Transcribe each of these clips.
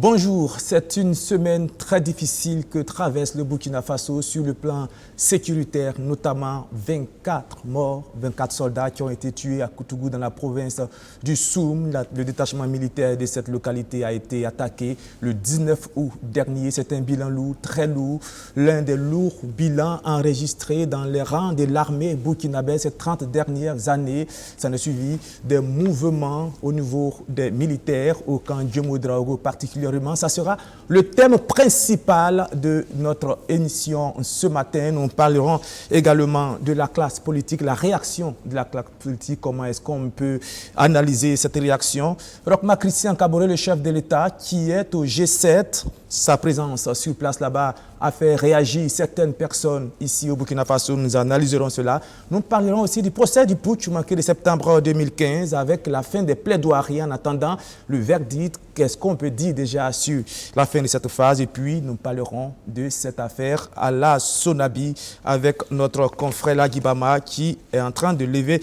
Bonjour, c'est une semaine très difficile que traverse le Burkina Faso sur le plan sécuritaire, notamment 24 morts, 24 soldats qui ont été tués à Koutougou dans la province du Soum. Le détachement militaire de cette localité a été attaqué le 19 août dernier. C'est un bilan lourd, très lourd, l'un des lourds bilans enregistrés dans les rangs de l'armée burkinabé ces 30 dernières années. Ça a suivi des mouvements au niveau des militaires au camp Djemoudraogo particulièrement. Ça sera le thème principal de notre émission ce matin. Nous parlerons également de la classe politique, la réaction de la classe politique, comment est-ce qu'on peut analyser cette réaction. Rochma Christian Kaboré, le chef de l'État, qui est au G7, sa présence sur place là-bas a fait réagir certaines personnes ici au Burkina Faso. Nous analyserons cela. Nous parlerons aussi du procès du putsch manqué de septembre 2015 avec la fin des plaidoiries en attendant le verdict. Qu'est-ce qu'on peut dire déjà sur la fin de cette phase? Et puis, nous parlerons de cette affaire à la Sonabi avec notre confrère Lagui Bama qui est en train de lever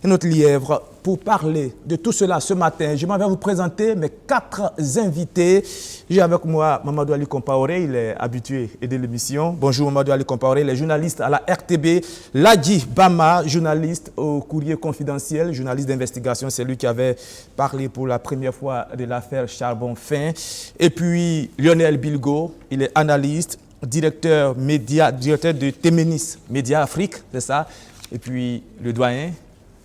notre lièvre. Pour parler de tout cela ce matin, je m'en vais vous présenter mes 4 invités. J'ai avec moi Mamadou Ali Compaoré, il est habitué de l'émission. Bonjour Mamadou Ali Compaoré, il est journaliste à la RTB. Lagui Bama, journaliste au Courrier Confidentiel, journaliste d'investigation. C'est lui qui avait parlé pour la première fois de l'affaire Charbon Fin. Et puis Lionel Bilgo, il est analyste, directeur de Temenis Média Afrique, c'est ça. Et puis le doyen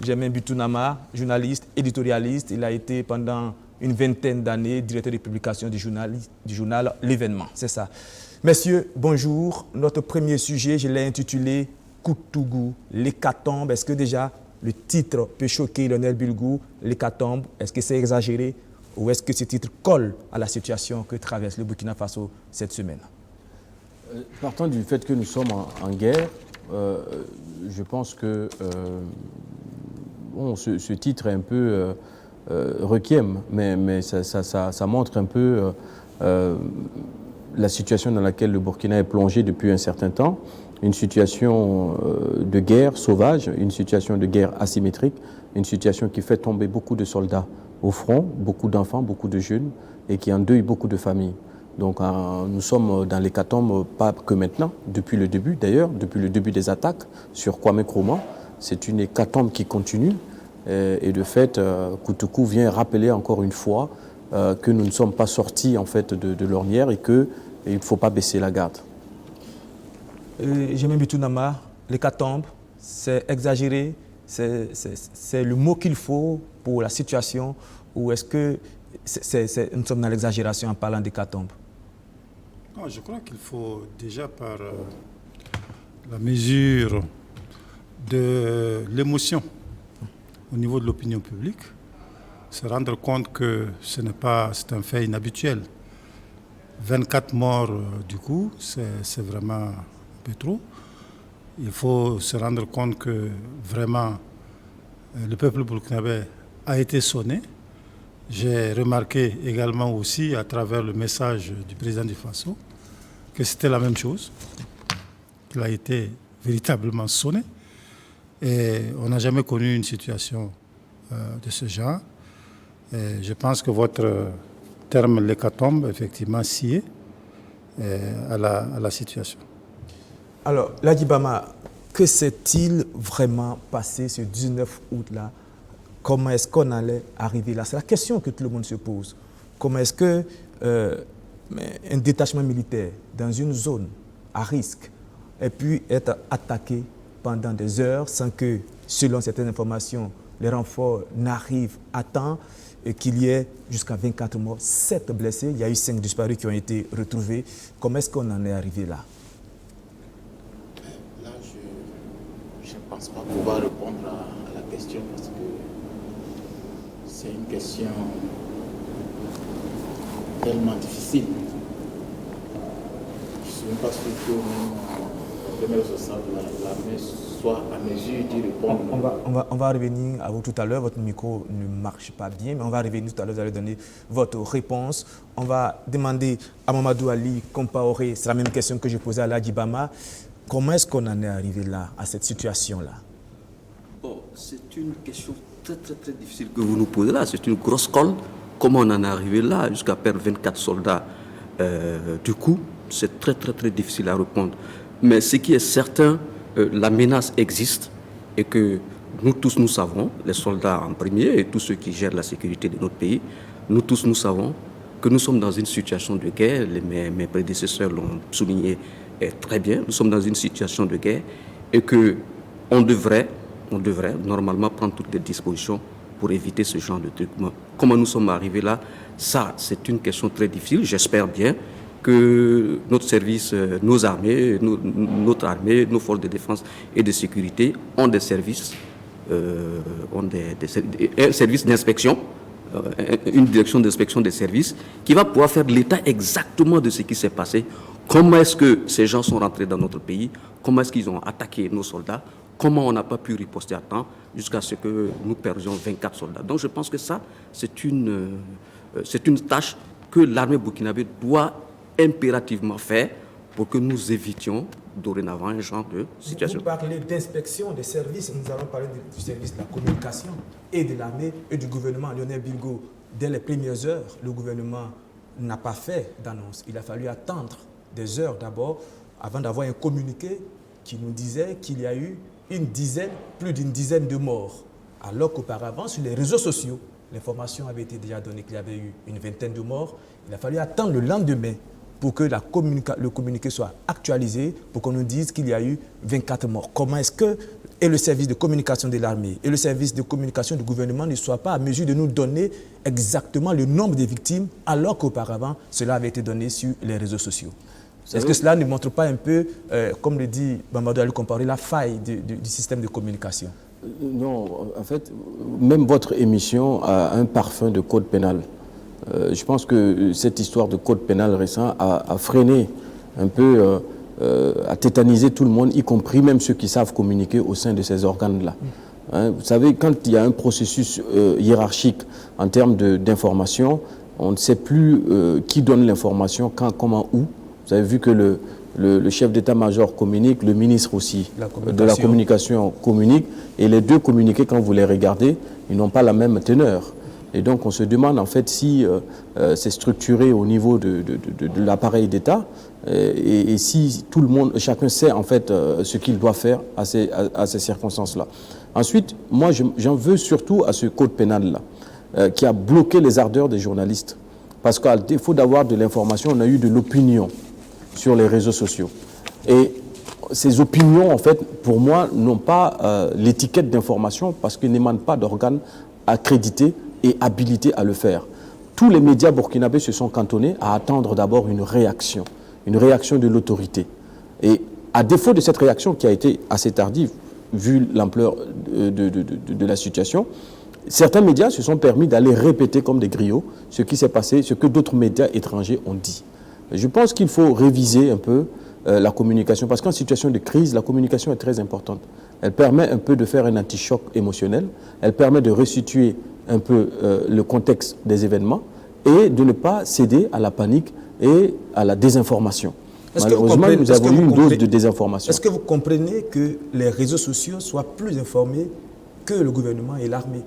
Germain Bitounama, journaliste, éditorialiste. Il a été pendant une vingtaine d'années directeur de publication du journal L'Événement. C'est ça. Messieurs, bonjour. Notre premier sujet, je l'ai intitulé Koutougou, l'hécatombe. Est-ce que déjà le titre peut choquer Lionel Bilgo, l'hécatombe? Est-ce que c'est exagéré ou est-ce que ce titre colle à la situation que traverse le Burkina Faso cette semaine? Partant du fait que nous sommes en guerre, je pense que ce titre est un peu requiem, mais ça montre un peu la situation dans laquelle le Burkina est plongé depuis un certain temps. Une situation de guerre sauvage, une situation de guerre asymétrique, une situation qui fait tomber beaucoup de soldats au front, beaucoup d'enfants, beaucoup de jeunes, et qui endeuille beaucoup de familles. Donc nous sommes dans l'hécatombe, pas que maintenant, depuis le début d'ailleurs, depuis le début des attaques sur Kwame Nkrumah. C'est une hécatombe qui continue et de fait, Koutougou vient rappeler encore une fois que nous ne sommes pas sortis en fait de l'ornière et qu'il ne faut pas baisser la garde. Germain Bitounama, l'hécatombe, c'est exagéré, c'est le mot qu'il faut pour la situation ou est-ce que nous sommes dans l'exagération en parlant d'hécatombe? Je crois qu'il faut déjà par la mesure de l'émotion au niveau de l'opinion publique, se rendre compte que c'est un fait inhabituel. 24 morts du coup, c'est vraiment un peu trop. Il faut se rendre compte que vraiment le peuple burkinabé a été sonné. J'ai remarqué également aussi à travers le message du président du Faso que c'était la même chose, qu'il a été véritablement sonné. Et on n'a jamais connu une situation de ce genre. Et je pense que votre terme l'hécatombe, effectivement, s'y est à la situation. Alors, Lagui Bama, que s'est-il vraiment passé ce 19 août-là? Comment est-ce qu'on allait arriver là? C'est la question que tout le monde se pose. Comment est-ce que un détachement militaire dans une zone à risque ait pu être attaqué pendant des heures sans que, selon certaines informations, les renforts n'arrivent à temps et qu'il y ait jusqu'à 24 morts, 7 blessés. Il y a eu 5 disparus qui ont été retrouvés. Comment est-ce qu'on en est arrivé là? Là, je ne pense pas pouvoir répondre à la question parce que c'est une question tellement difficile. Je ne suis même pas sûr que le premier responsable de l'armée soit à mesure d'y répondre. On va revenir à vous tout à l'heure. Votre micro ne marche pas bien, mais on va revenir tout à l'heure. Vous allez donner votre réponse. On va demander à Mamadou Ali Compaoré, c'est la même question que je posais à Lagui Bama. Comment est-ce qu'on en est arrivé là, à cette situation-là? Bon, c'est une question très difficile que vous nous posez là. C'est une grosse colle comment on en est arrivé là, jusqu'à perdre 24 soldats, du coup, c'est très, très, très difficile à répondre. Mais ce qui est certain, la menace existe et que nous tous, nous savons, les soldats en premier et tous ceux qui gèrent la sécurité de notre pays, nous tous, nous savons que nous sommes dans une situation de guerre. Mes prédécesseurs l'ont souligné très bien. Nous sommes dans une situation de guerre et qu'on devrait normalement prendre toutes les dispositions pour éviter ce genre de truc. Comment nous sommes arrivés là, ça, c'est une question très difficile. J'espère bien que notre service, nos armées, notre armée, nos forces de défense et de sécurité ont des services, un service d'inspection, une direction d'inspection des services qui va pouvoir faire l'état exactement de ce qui s'est passé. Comment est-ce que ces gens sont rentrés dans notre pays? Comment est-ce qu'ils ont attaqué nos soldats? Comment on n'a pas pu riposter à temps jusqu'à ce que nous perdions 24 soldats. Donc je pense que ça, c'est une tâche que l'armée burkinabé doit impérativement faire pour que nous évitions dorénavant un genre de situation. Vous parlez d'inspection des services, nous allons parler du service de la communication et de l'armée et du gouvernement. Lionel Bilgo, dès les premières heures, le gouvernement n'a pas fait d'annonce. Il a fallu attendre des heures d'abord avant d'avoir un communiqué qui nous disait qu'il y a eu plus d'une dizaine de morts. Alors qu'auparavant, sur les réseaux sociaux, l'information avait été déjà donnée qu'il y avait eu une vingtaine de morts. Il a fallu attendre le lendemain pour que le communiqué soit actualisé, pour qu'on nous dise qu'il y a eu 24 morts. Comment est-ce que le service de communication de l'armée et le service de communication du gouvernement ne soient pas à mesure de nous donner exactement le nombre de victimes, alors qu'auparavant, cela avait été donné sur les réseaux sociaux? Est-ce que cela ne montre pas un peu, comme le dit Mamadou Alou Compaoré, la faille du système de communication? Non, en fait, même votre émission a un parfum de code pénal. Je pense que cette histoire de code pénal récent a freiné un peu, a tétanisé tout le monde, y compris même ceux qui savent communiquer au sein de ces organes-là. Hein, vous savez, quand il y a un processus hiérarchique en termes d'information, on ne sait plus qui donne l'information, quand, comment, où. Vous avez vu que le chef d'état-major communique, le ministre aussi de la communication communique, et les deux communiqués, quand vous les regardez, ils n'ont pas la même teneur. Et donc on se demande en fait si c'est structuré au niveau de l'appareil d'État et si tout le monde, chacun sait en fait ce qu'il doit faire à ces circonstances-là. Ensuite, moi j'en veux surtout à ce code pénal-là qui a bloqué les ardeurs des journalistes. Parce qu'à défaut d'avoir de l'information, on a eu de l'opinion sur les réseaux sociaux. Et ces opinions, en fait, pour moi, n'ont pas l'étiquette d'information parce qu'elles n'émanent pas d'organes accrédités et habilités à le faire. Tous les médias burkinabés se sont cantonnés à attendre d'abord une réaction de l'autorité. Et à défaut de cette réaction qui a été assez tardive, vu l'ampleur de la situation, certains médias se sont permis d'aller répéter comme des griots ce qui s'est passé, ce que d'autres médias étrangers ont dit. Je pense qu'il faut réviser un peu la communication, parce qu'en situation de crise, la communication est très importante. Elle permet un peu de faire un anti-choc émotionnel, elle permet de restituer un peu le contexte des événements et de ne pas céder à la panique et à la désinformation. Malheureusement, nous avons eu une dose de désinformation. Est-ce que vous comprenez que les réseaux sociaux soient plus informés que le gouvernement et l'armée?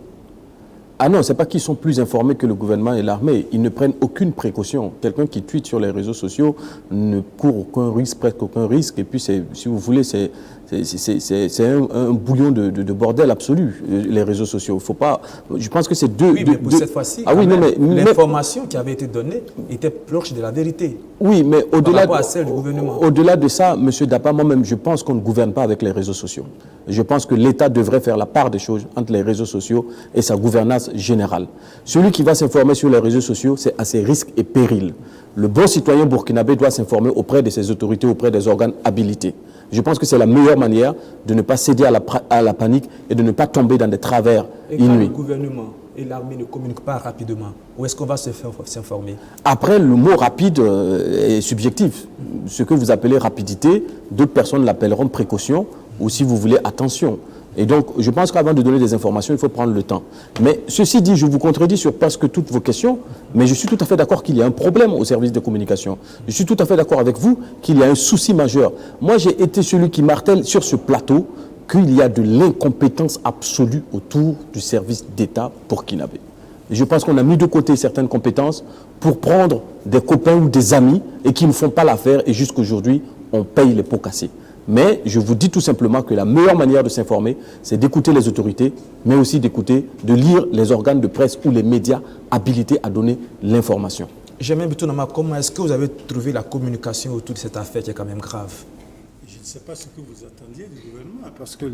Ah non, ce n'est pas qu'ils sont plus informés que le gouvernement et l'armée. Ils ne prennent aucune précaution. Quelqu'un qui tweete sur les réseaux sociaux ne court aucun risque, presque aucun risque. Et puis, si vous voulez, c'est un bouillon de bordel absolu, les réseaux sociaux. Faut pas, je pense que c'est deux... Oui, mais pour cette fois-ci, l'information qui avait été donnée était proche de la vérité. Oui, mais au-delà de ça, M. Dapa, moi-même, je pense qu'on ne gouverne pas avec les réseaux sociaux. Je pense que l'État devrait faire la part des choses entre les réseaux sociaux et sa gouvernance générale. Celui qui va s'informer sur les réseaux sociaux, c'est à ses risques et périls. Le bon citoyen burkinabé doit s'informer auprès de ses autorités, auprès des organes habilités. Je pense que c'est la meilleure manière de ne pas céder à la panique et de ne pas tomber dans des travers inouïs. Quand le gouvernement et l'armée ne communiquent pas rapidement, où est-ce qu'on va s'informer? Après, le mot rapide est subjectif. Ce que vous appelez rapidité, d'autres personnes l'appelleront précaution ou, si vous voulez, attention. Et donc, je pense qu'avant de donner des informations, il faut prendre le temps. Mais ceci dit, je vous contredis sur presque toutes vos questions, mais je suis tout à fait d'accord qu'il y a un problème au service de communication. Je suis tout à fait d'accord avec vous qu'il y a un souci majeur. Moi, j'ai été celui qui martèle sur ce plateau qu'il y a de l'incompétence absolue autour du service d'État burkinabé. Je pense qu'on a mis de côté certaines compétences pour prendre des copains ou des amis et qui ne font pas l'affaire et jusqu'aujourd'hui, on paye les pots cassés. Mais je vous dis tout simplement que la meilleure manière de s'informer, c'est d'écouter les autorités, mais aussi de lire les organes de presse ou les médias habilités à donner l'information. Germain Bitonama, comment est-ce que vous avez trouvé la communication autour de cette affaire qui est quand même grave? Je ne sais pas ce que vous attendiez du gouvernement, parce que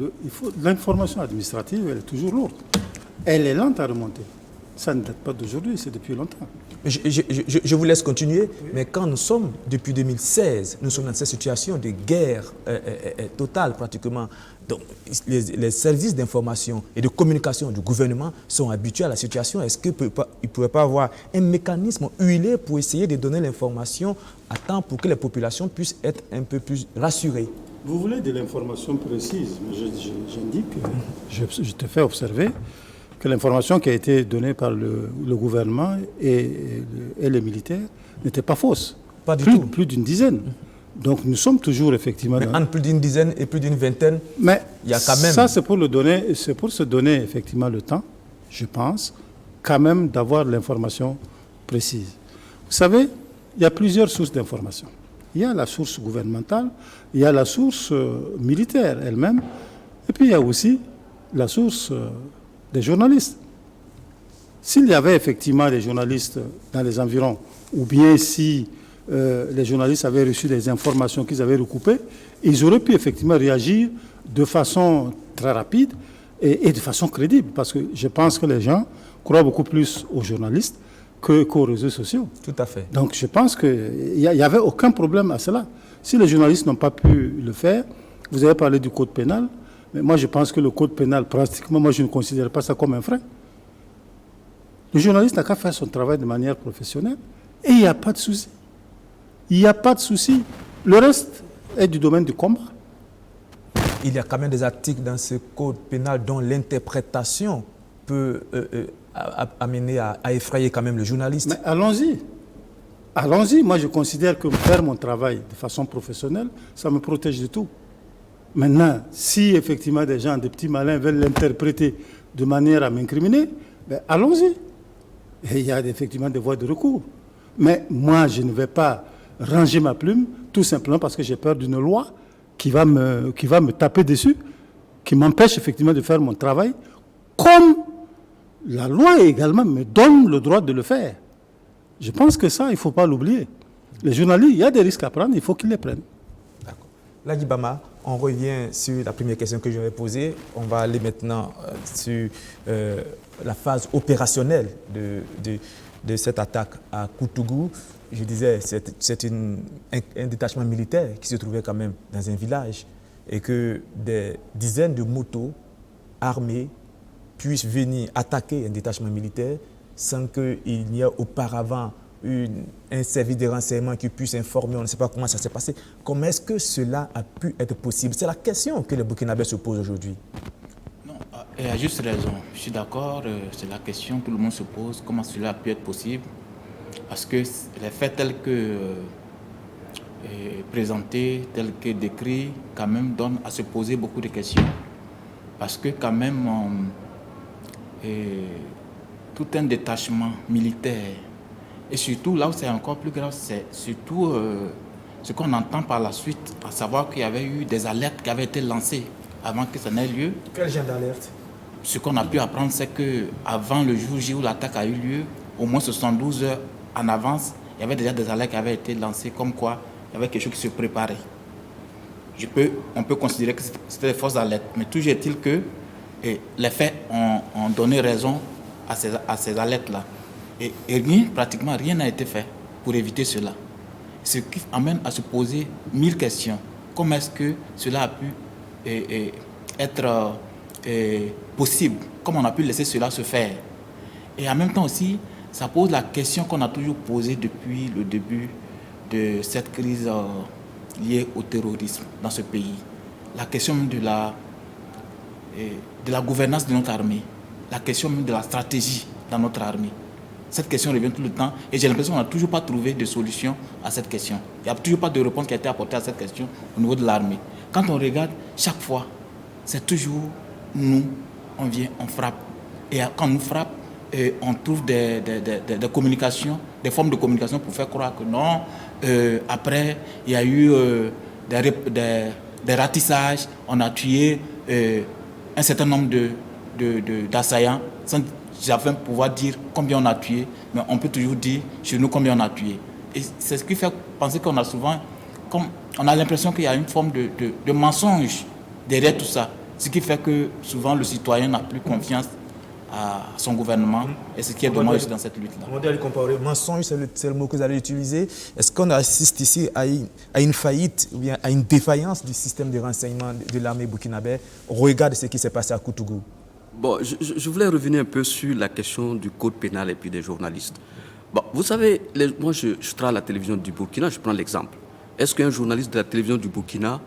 l'information administrative, elle est toujours lourde. Elle est lente à remonter. Ça ne date pas d'aujourd'hui, c'est depuis longtemps. Je vous laisse continuer, mais quand nous sommes, depuis 2016, nous sommes dans cette situation de guerre totale pratiquement. Donc, les services d'information et de communication du gouvernement sont habitués à la situation. Est-ce qu'il ne pourrait pas avoir un mécanisme huilé pour essayer de donner l'information à temps pour que les populations puissent être un peu plus rassurées? Vous voulez de l'information précise, mais j'indique, je te fais observer que l'information qui a été donnée par le gouvernement et les militaires n'était pas fausse. Pas du tout. Plus d'une dizaine. Donc nous sommes toujours effectivement... Mais entre plus d'une dizaine et plus d'une vingtaine, mais il y a quand même... Ça, c'est pour se donner effectivement le temps, je pense, quand même d'avoir l'information précise. Vous savez, il y a plusieurs sources d'information. Il y a la source gouvernementale, il y a la source militaire elle-même, et puis il y a aussi la source... des journalistes. S'il y avait effectivement des journalistes dans les environs, ou bien si les journalistes avaient reçu des informations qu'ils avaient recoupées, ils auraient pu effectivement réagir de façon très rapide et de façon crédible, parce que je pense que les gens croient beaucoup plus aux journalistes qu'aux réseaux sociaux. Tout à fait. Donc je pense qu'il n'y avait aucun problème à cela. Si les journalistes n'ont pas pu le faire, vous avez parlé du code pénal, mais moi, je pense que le code pénal, pratiquement, moi, je ne considère pas ça comme un frein. Le journaliste n'a qu'à faire son travail de manière professionnelle et il n'y a pas de souci. Il n'y a pas de souci. Le reste est du domaine du combat. Il y a quand même des articles dans ce code pénal dont l'interprétation peut amener à effrayer quand même le journaliste. Mais allons-y. Allons-y. Moi, je considère que faire mon travail de façon professionnelle, ça me protège de tout. Maintenant, si effectivement des gens, des petits malins veulent l'interpréter de manière à m'incriminer, ben allons-y. Et il y a effectivement des voies de recours. Mais moi, je ne vais pas ranger ma plume, tout simplement parce que j'ai peur d'une loi qui va me taper dessus, qui m'empêche effectivement de faire mon travail, comme la loi également me donne le droit de le faire. Je pense que ça, il ne faut pas l'oublier. Les journalistes, il y a des risques à prendre, il faut qu'ils les prennent. D'accord. Ladi Bama, on revient sur la première question que j'avais posée. On va aller maintenant sur la phase opérationnelle de cette attaque à Koutougou. Je disais, c'est un détachement militaire qui se trouvait quand même dans un village et que des dizaines de motos armées puissent venir attaquer un détachement militaire sans qu'il n'y ait auparavant un service de renseignement qui puisse informer, on ne sait pas comment ça s'est passé. Comment est-ce que cela a pu être possible? C'est la question que les Burkinabés se posent aujourd'hui. Non, il a juste raison. Je suis d'accord, c'est la question que tout le monde se pose. Comment cela a pu être possible? Parce que les faits tels que présentés, tels que décrits, quand même donnent à se poser beaucoup de questions. Parce que quand même, tout un détachement militaire, et surtout, là où c'est encore plus grave, c'est surtout ce qu'on entend par la suite, à savoir qu'il y avait eu des alertes qui avaient été lancées avant que ça n'ait lieu. Quel genre d'alerte? Ce qu'on a pu apprendre, c'est qu'avant le jour J où l'attaque a eu lieu, au moins 72 heures en avance, il y avait déjà des alertes qui avaient été lancées, comme quoi il y avait quelque chose qui se préparait. On peut considérer que c'était des fausses alertes, mais toujours est-il que les faits ont donné raison à ces alertes-là. Et pratiquement rien n'a été fait pour éviter cela. Ce qui amène à se poser 1000 questions. Comment est-ce que cela a pu être possible? Comment on a pu laisser cela se faire? Et en même temps aussi, ça pose la question qu'on a toujours posée depuis le début de cette crise liée au terrorisme dans ce pays. La question même de la gouvernance de notre armée. La question même de la stratégie dans notre armée. Cette question revient tout le temps et j'ai l'impression qu'on n'a toujours pas trouvé de solution à cette question. Il n'y a toujours pas de réponse qui a été apportée à cette question au niveau de l'armée. Quand on regarde, chaque fois, c'est toujours nous, on vient, on frappe. Et quand on nous frappe, on trouve des communications, des formes de communication pour faire croire que non. Après, il y a eu des ratissages, on a tué un certain nombre d'assaillants, sans jamais pouvoir dire combien on a tué, mais on peut toujours dire chez nous combien on a tué. Et c'est ce qui fait penser qu'on a souvent, on a l'impression qu'il y a une forme de mensonge derrière tout ça, ce qui fait que souvent le citoyen n'a plus confiance à son gouvernement, et c'est ce qui est dommage dans cette lutte-là. On va comparer mensonge, c'est le mot que vous allez utiliser. Est-ce qu'on assiste ici à une faillite ou bien à une défaillance du système de renseignement de l'armée burkinabé au regard de ce qui s'est passé à Koutougou? Bon, je voulais revenir un peu sur la question du code pénal et puis des journalistes. Bon, vous savez, moi je travaille à la télévision du Burkina, je prends l'exemple. Est-ce qu'un journaliste de la télévision du Burkina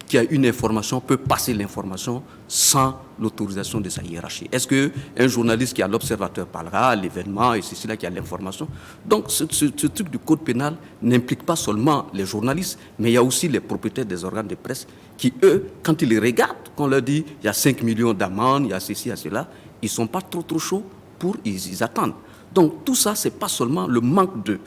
qui a une information peut passer l'information sans l'autorisation de sa hiérarchie? Est-ce qu'un journaliste qui a l'observateur parlera à l'événement et c'est celui-là qui a l'information? Donc ce truc du code pénal n'implique pas seulement les journalistes, mais il y a aussi les propriétaires des organes de presse qui, eux, quand ils les regardent, qu'on leur dit il y a 5 millions d'amendes, il y a ceci, il y a cela, ils ne sont pas trop chauds ils attendent. Donc tout ça, ce n'est pas seulement le manque de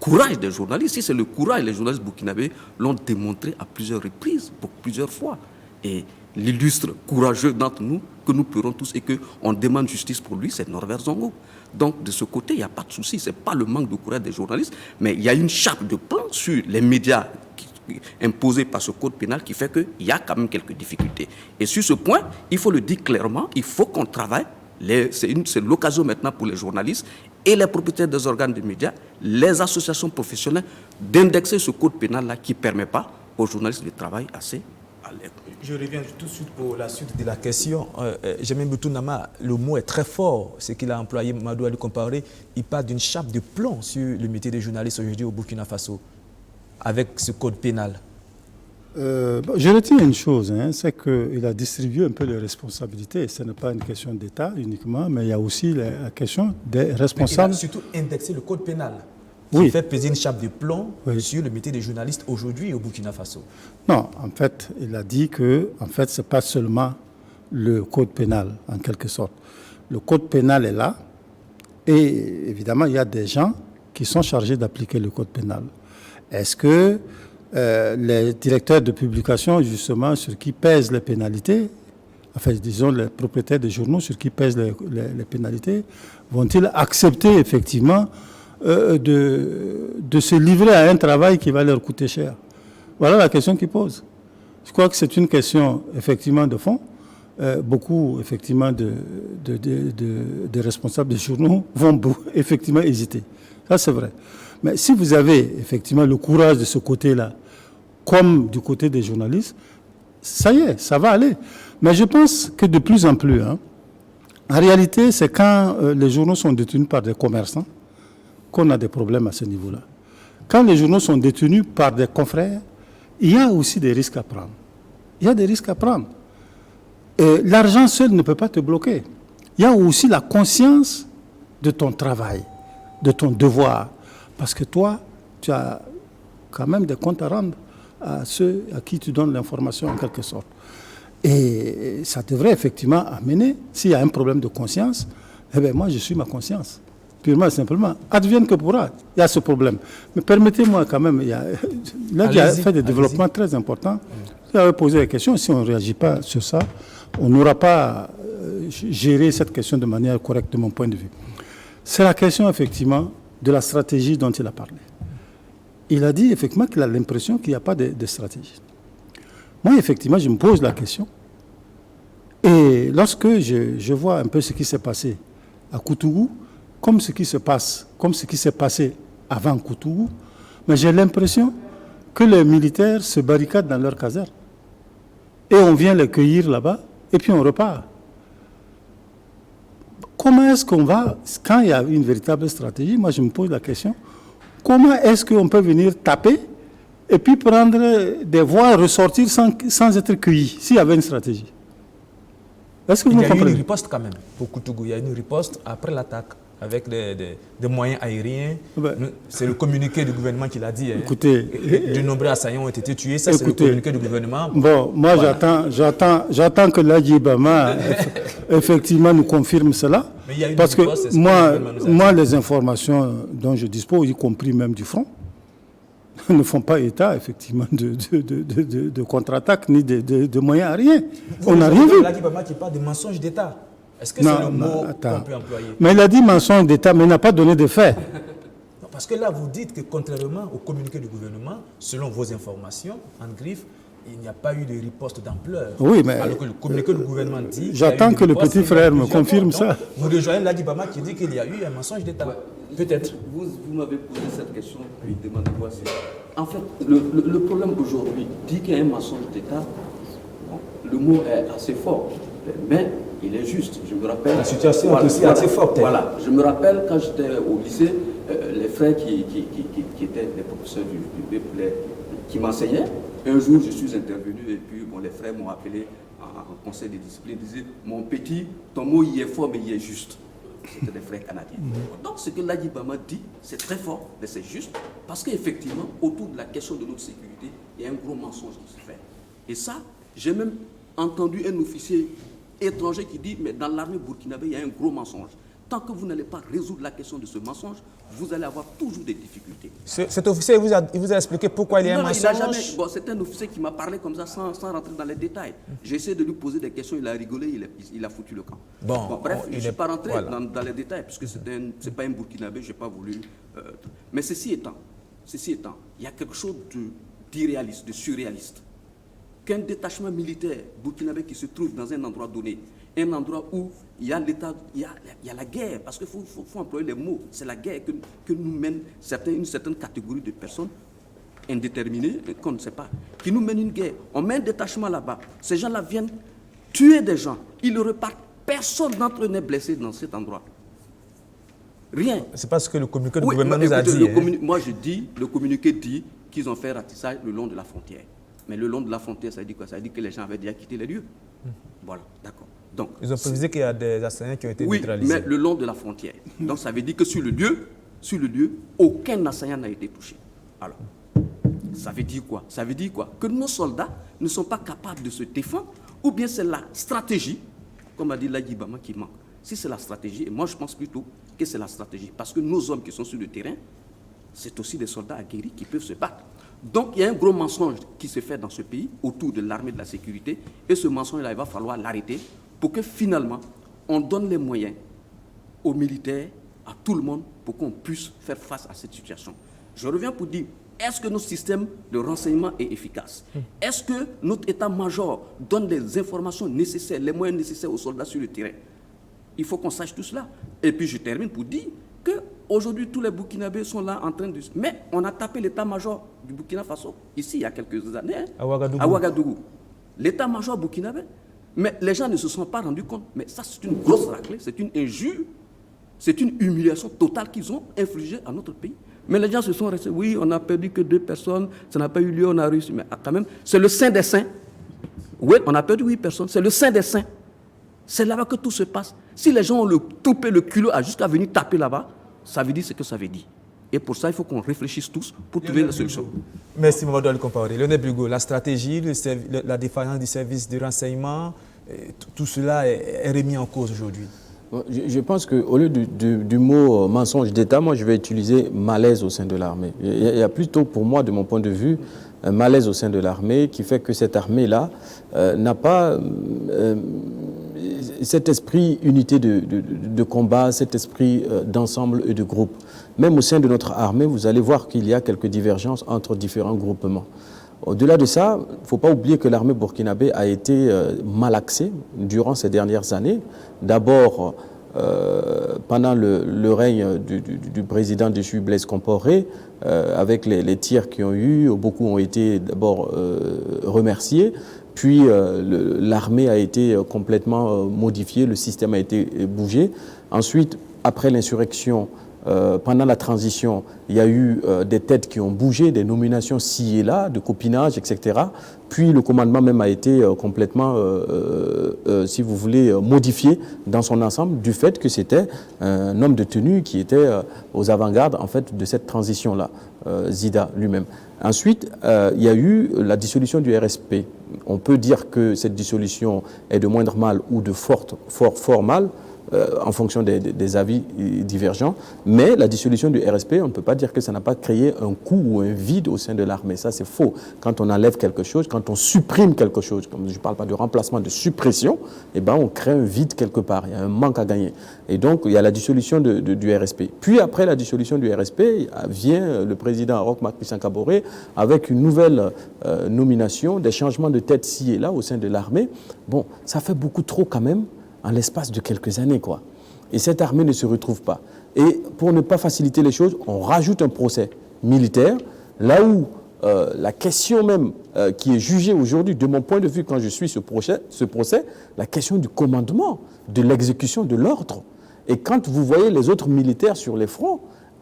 courage des journalistes. Si c'est le courage, les journalistes burkinabés l'ont démontré à plusieurs reprises, plusieurs fois. Et l'illustre courageux d'entre nous, que nous pleurons tous et qu'on demande justice pour lui, c'est Norbert Zongo. Donc de ce côté, il n'y a pas de souci. Ce n'est pas le manque de courage des journalistes, mais il y a une chape de plomb sur les médias imposée par ce code pénal qui fait qu'il y a quand même quelques difficultés. Et sur ce point, il faut le dire clairement, il faut qu'on travaille. C'est l'occasion maintenant pour les journalistes et les propriétaires des organes de médias, les associations professionnelles, d'indexer ce code pénal-là qui ne permet pas aux journalistes de travailler assez à l'aise. Je reviens tout de suite pour la suite de la question. Jamil Boutounama, le mot est très fort, ce qu'il a employé, Madou a lui comparé. Il parle d'une chape de plomb sur le métier des journalistes aujourd'hui au Burkina Faso, avec ce code pénal. Je retiens une chose, c'est qu'il a distribué un peu les responsabilités. Ce n'est pas une question d'État uniquement, mais il y a aussi la question des responsables. Mais il a surtout indexé le code pénal, qui oui. fait peser une chape de plomb oui. sur le métier des journalistes aujourd'hui au Burkina Faso. Non, en fait, il a dit que ce n'est pas seulement le code pénal, en quelque sorte. Le code pénal est là, et évidemment, il y a des gens qui sont chargés d'appliquer le code pénal. Est-ce que les directeurs de publication, justement, sur qui pèsent les pénalités, enfin, disons, les propriétaires des journaux sur qui pèsent les pénalités, vont-ils accepter, effectivement, de se livrer à un travail qui va leur coûter cher? Voilà la question qu'ils posent. Je crois que c'est une question, effectivement, de fond. Beaucoup, effectivement, de responsables des journaux vont effectivement hésiter. Ça, c'est vrai. Mais si vous avez, effectivement, le courage de ce côté-là, comme du côté des journalistes, ça y est, ça va aller. Mais je pense que de plus en plus, en réalité, c'est quand les journaux sont détenus par des commerçants qu'on a des problèmes à ce niveau-là. Quand les journaux sont détenus par des confrères, il y a aussi des risques à prendre. Il y a des risques à prendre. L'argent seul ne peut pas te bloquer. Il y a aussi la conscience de ton travail, de ton devoir. Parce que toi, tu as quand même des comptes à rendre à ceux à qui tu donnes l'information en quelque sorte. Et ça devrait effectivement amener, s'il y a un problème de conscience, eh bien moi je suis ma conscience. Purement et simplement, advienne que pourra, il y a ce problème. Mais permettez-moi quand même, il y a fait des développements très importants. Vous avez posé la question, si on ne réagit pas sur ça, on n'aura pas géré cette question de manière correcte de mon point de vue. C'est la question effectivement de la stratégie dont il a parlé. Il a dit effectivement qu'il a l'impression qu'il n'y a pas de stratégie. Moi, effectivement, je me pose la question. Et lorsque je vois un peu ce qui s'est passé à Koutougou, comme ce qui s'est passé avant Koutougou, mais j'ai l'impression que les militaires se barricadent dans leur caserne. Et on vient les cueillir là-bas, et puis on repart. Comment est-ce qu'on va, quand il y a une véritable stratégie, moi je me pose la question, comment est-ce qu'on peut venir taper et puis prendre des voies, ressortir sans être cueilli, s'il y avait une stratégie? Est-ce que il vous y a eu comprenez? une riposte quand même pour Koutougou. Il y a eu une riposte après l'attaque. avec des moyens aériens. Ben, c'est le communiqué du gouvernement qui l'a dit. Écoutez, de nombreux assaillants ont été tués. Ça, c'est le communiqué du gouvernement. Bon, moi, voilà. j'attends que Ladji Bama effectivement nous confirme cela. Mais il y a une parce riposte, que moi, les informations dont je dispose, y compris même du front, ne font pas état, effectivement, de contre-attaque ni de moyens aériens. On n'a rien vu. Ladji Bama qui parle de mensonge d'État. Est-ce que c'est le mot qu'on peut employer? Mais il a dit mensonge d'État, mais il n'a pas donné de faits. Non, parce que là, vous dites que contrairement au communiqué du gouvernement, selon vos informations, en griffe, il n'y a pas eu de riposte d'ampleur. Oui, mais alors que le communiqué du gouvernement dit... J'attends que le petit frère me confirme ça. Vous rejoignez Ladji Bama qui dit qu'il y a eu un mensonge d'État. Ouais. Peut-être. Vous m'avez posé cette question, puis demandez-moi si... En fait, le problème aujourd'hui, dit qu'il y a un mensonge d'État, bon, le mot est assez fort, mais il est juste. Je me rappelle... La situation est aussi assez forte. Voilà. Je me rappelle quand j'étais au lycée, les frères qui étaient les professeurs qui m'enseignaient, un jour je suis intervenu et puis bon, les frères m'ont appelé en conseil de discipline, ils disaient « Mon petit, ton mot il est fort mais il est juste ». C'était des frères canadiens. Donc ce que Ladji Bama dit, c'est très fort, mais c'est juste, parce qu'effectivement, autour de la question de notre sécurité, il y a un gros mensonge qui se fait. Et ça, j'ai même entendu un officier étranger qui dit, mais dans l'armée burkinabé, il y a un gros mensonge. Tant que vous n'allez pas résoudre la question de ce mensonge, vous allez avoir toujours des difficultés. Cet officier il vous a expliqué pourquoi il y a un mensonge? Bon, c'est un officier qui m'a parlé comme ça sans rentrer dans les détails. J'ai essayé de lui poser des questions, il a rigolé, il a foutu le camp. Bon, bref, je ne suis pas rentré dans les détails, puisque ce n'est pas un Burkinabé, je n'ai pas voulu... mais ceci étant, il y a quelque chose d'irréaliste, de surréaliste. Qu'un détachement militaire burkinabé qui se trouve dans un endroit donné, un endroit où il y a l'État, il y a la guerre, parce qu'il faut employer les mots, c'est la guerre que nous mène une certaine catégorie de personnes indéterminées, qu'on ne sait pas, qui nous mènent une guerre. On met un détachement là-bas, ces gens-là viennent tuer des gens, ils repartent, personne d'entre eux n'est blessé dans cet endroit. Rien. C'est parce que le communiqué du gouvernement nous a dit. Moi je dis, le communiqué dit qu'ils ont fait ratissage le long de la frontière. Mais le long de la frontière, ça dit quoi? Ça dit que les gens avaient déjà quitté les lieux. Voilà, d'accord. Donc, ils ont précisé qu'il y a des assaillants qui ont été neutralisés. Oui, mais le long de la frontière. Donc ça veut dire que sur le lieu, aucun assaillant n'a été touché. Alors, ça veut dire quoi? Ça veut dire quoi? Que nos soldats ne sont pas capables de se défendre, ou bien c'est la stratégie, comme a dit Ladji Bama, qui manque. Si c'est la stratégie, et moi je pense plutôt que c'est la stratégie, parce que nos hommes qui sont sur le terrain, c'est aussi des soldats aguerris qui peuvent se battre. Donc il y a un gros mensonge qui se fait dans ce pays autour de l'armée de la sécurité, et ce mensonge-là, il va falloir l'arrêter pour que finalement, on donne les moyens aux militaires, à tout le monde, pour qu'on puisse faire face à cette situation. Je reviens pour dire, est-ce que notre système de renseignement est efficace? Est-ce que notre état-major donne les informations nécessaires, les moyens nécessaires aux soldats sur le terrain? Il faut qu'on sache tout cela. Et puis je termine pour dire qu'aujourd'hui, tous les Burkinabés sont là en train de... Mais on a tapé l'état-major du Burkina Faso, ici, il y a quelques années, à Ouagadougou. L'état-major burkinabé. Mais les gens ne se sont pas rendus compte. Mais ça, c'est une grosse raclée, c'est une injure, c'est une humiliation totale qu'ils ont infligée à notre pays. Mais les gens se sont restés, oui, on n'a perdu que 2 personnes, ça n'a pas eu lieu, on a réussi. Mais quand même, c'est le Saint des Saints. Oui, on a perdu 8 personnes, c'est le Saint des Saints. C'est là-bas que tout se passe. Si les gens ont le toupé, le culot à jusqu'à venir taper là-bas, ça veut dire ce que ça veut dire. Et pour ça, il faut qu'on réfléchisse tous pour trouver la solution. Merci, Mamadou Ali-Compaoré. Lionel Brigaud, la stratégie, la défaillance du service de renseignement, tout cela est remis en cause aujourd'hui. Je pense qu'au lieu du mot mensonge d'État, moi je vais utiliser malaise au sein de l'armée. Il y a plutôt pour moi, de mon point de vue, un malaise au sein de l'armée qui fait que cette armée-là n'a pas cet esprit unité de combat, cet esprit d'ensemble et de groupe. Même au sein de notre armée, vous allez voir qu'il y a quelques divergences entre différents groupements. Au-delà de ça, il ne faut pas oublier que l'armée burkinabé a été malaxée durant ces dernières années. D'abord, pendant le règne du président déchu Blaise Compaoré, avec les tirs qui ont eu, beaucoup ont été d'abord remerciés. Puis l'armée a été complètement modifiée, le système a été bougé. Ensuite, après l'insurrection pendant la transition, il y a eu des têtes qui ont bougé, des nominations ci et là, de copinage, etc. Puis le commandement même a été complètement, si vous voulez, modifié dans son ensemble du fait que c'était un homme de tenue qui était aux avant-gardes en fait, de cette transition-là, Zida lui-même. Ensuite, il y a eu la dissolution du RSP. On peut dire que cette dissolution est de moindre mal ou de fort mal, en fonction des avis divergents, mais la dissolution du RSP, on ne peut pas dire que ça n'a pas créé un coup ou un vide au sein de l'armée. Ça, c'est faux. Quand on enlève quelque chose, quand on supprime quelque chose, comme je ne parle pas de remplacement, de suppression, eh ben, on crée un vide quelque part. Il y a un manque à gagner. Et donc, il y a la dissolution du RSP. Puis après la dissolution du RSP, vient le président Roch Marc Christian Kaboré avec une nouvelle nomination, des changements de tête ci et là au sein de l'armée. Bon, ça fait beaucoup trop quand même en l'espace de quelques années, quoi. Et cette armée ne se retrouve pas. Et pour ne pas faciliter les choses, on rajoute un procès militaire, là où la question même qui est jugée aujourd'hui, de mon point de vue, quand je suis ce procès, la question du commandement, de l'exécution de l'ordre. Et quand vous voyez les autres militaires sur les fronts,